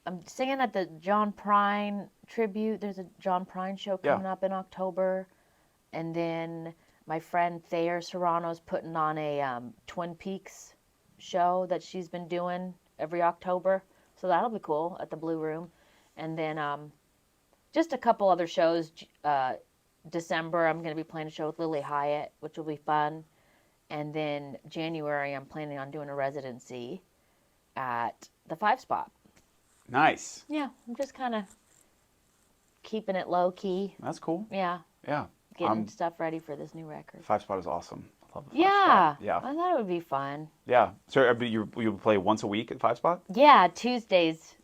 I'm singing at the John Prine tribute. There's a John Prine show Yeah. coming up in October, and then my friend Thayer Serrano's putting on a Twin Peaks show that she's been doing every October, so that'll be cool at the Blue Room, and then just a couple other shows. December I'm going to be playing a show with Lily Hyatt, which will be fun, and then January I'm planning on doing a residency at the Five Spot. Nice. Yeah, I'm just kind of keeping it low key. That's cool. Yeah, Yeah. getting stuff ready for this new record. Five Spot is awesome. I love the Five Yeah, Spot. Yeah. I thought it would be fun. Yeah. So you play once a week at Five Spot? Yeah, Tuesdays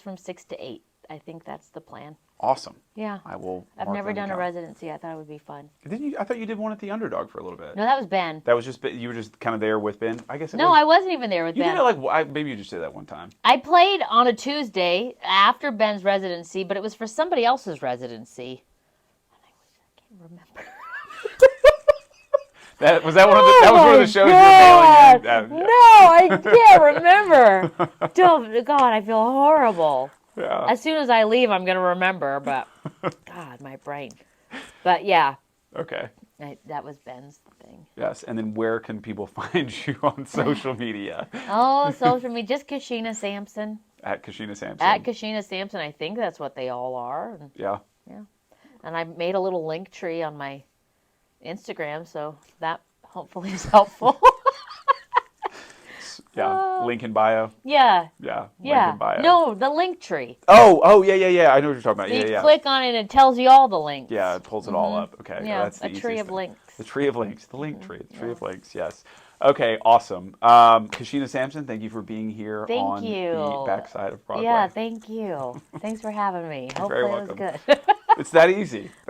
from 6 to 8. I think that's the plan. Awesome. Yeah, I will. I've mark never that in done the a calendar. residency. I thought it would be fun. Didn't you? I thought you did one at the Underdog for a little bit. No, that was Ben. That was just you were just kind of there with Ben. I guess. No, I wasn't even there with You Ben. did it like maybe you just did that one time. I played on a Tuesday after Ben's residency, but it was for somebody else's residency. I can't remember. That was one of the shows you were God. bailing in. No, I can't remember. God, I feel horrible. Yeah. As soon as I leave, I'm going to remember, but God, my brain. But yeah, Okay. that was Ben's thing. Yes. And then where can people find you on social media? Oh, social media, just Kashena Sampson. At Kashena Sampson. At Kashena Sampson, I think that's what they all are. And, Yeah. yeah. And I made a little link tree on my Instagram, so that hopefully is helpful. Yeah. Link in bio. Yeah. Yeah. Yeah. Link in bio. No, the link tree. Oh, yeah. I know what you're talking about. So Yeah, you yeah. click on it and it tells you all the links. Yeah, it pulls it all up. Okay. Yeah, That's the a tree easiest of thing. links. The tree of links. The link tree. The tree of links. Yes. Okay, awesome. Kashena Sampson, thank you for being here Thank on you. the backside of Broadway. Yeah, thank you. Thanks for having me. You're very Hopefully it was welcome. good. It's that easy.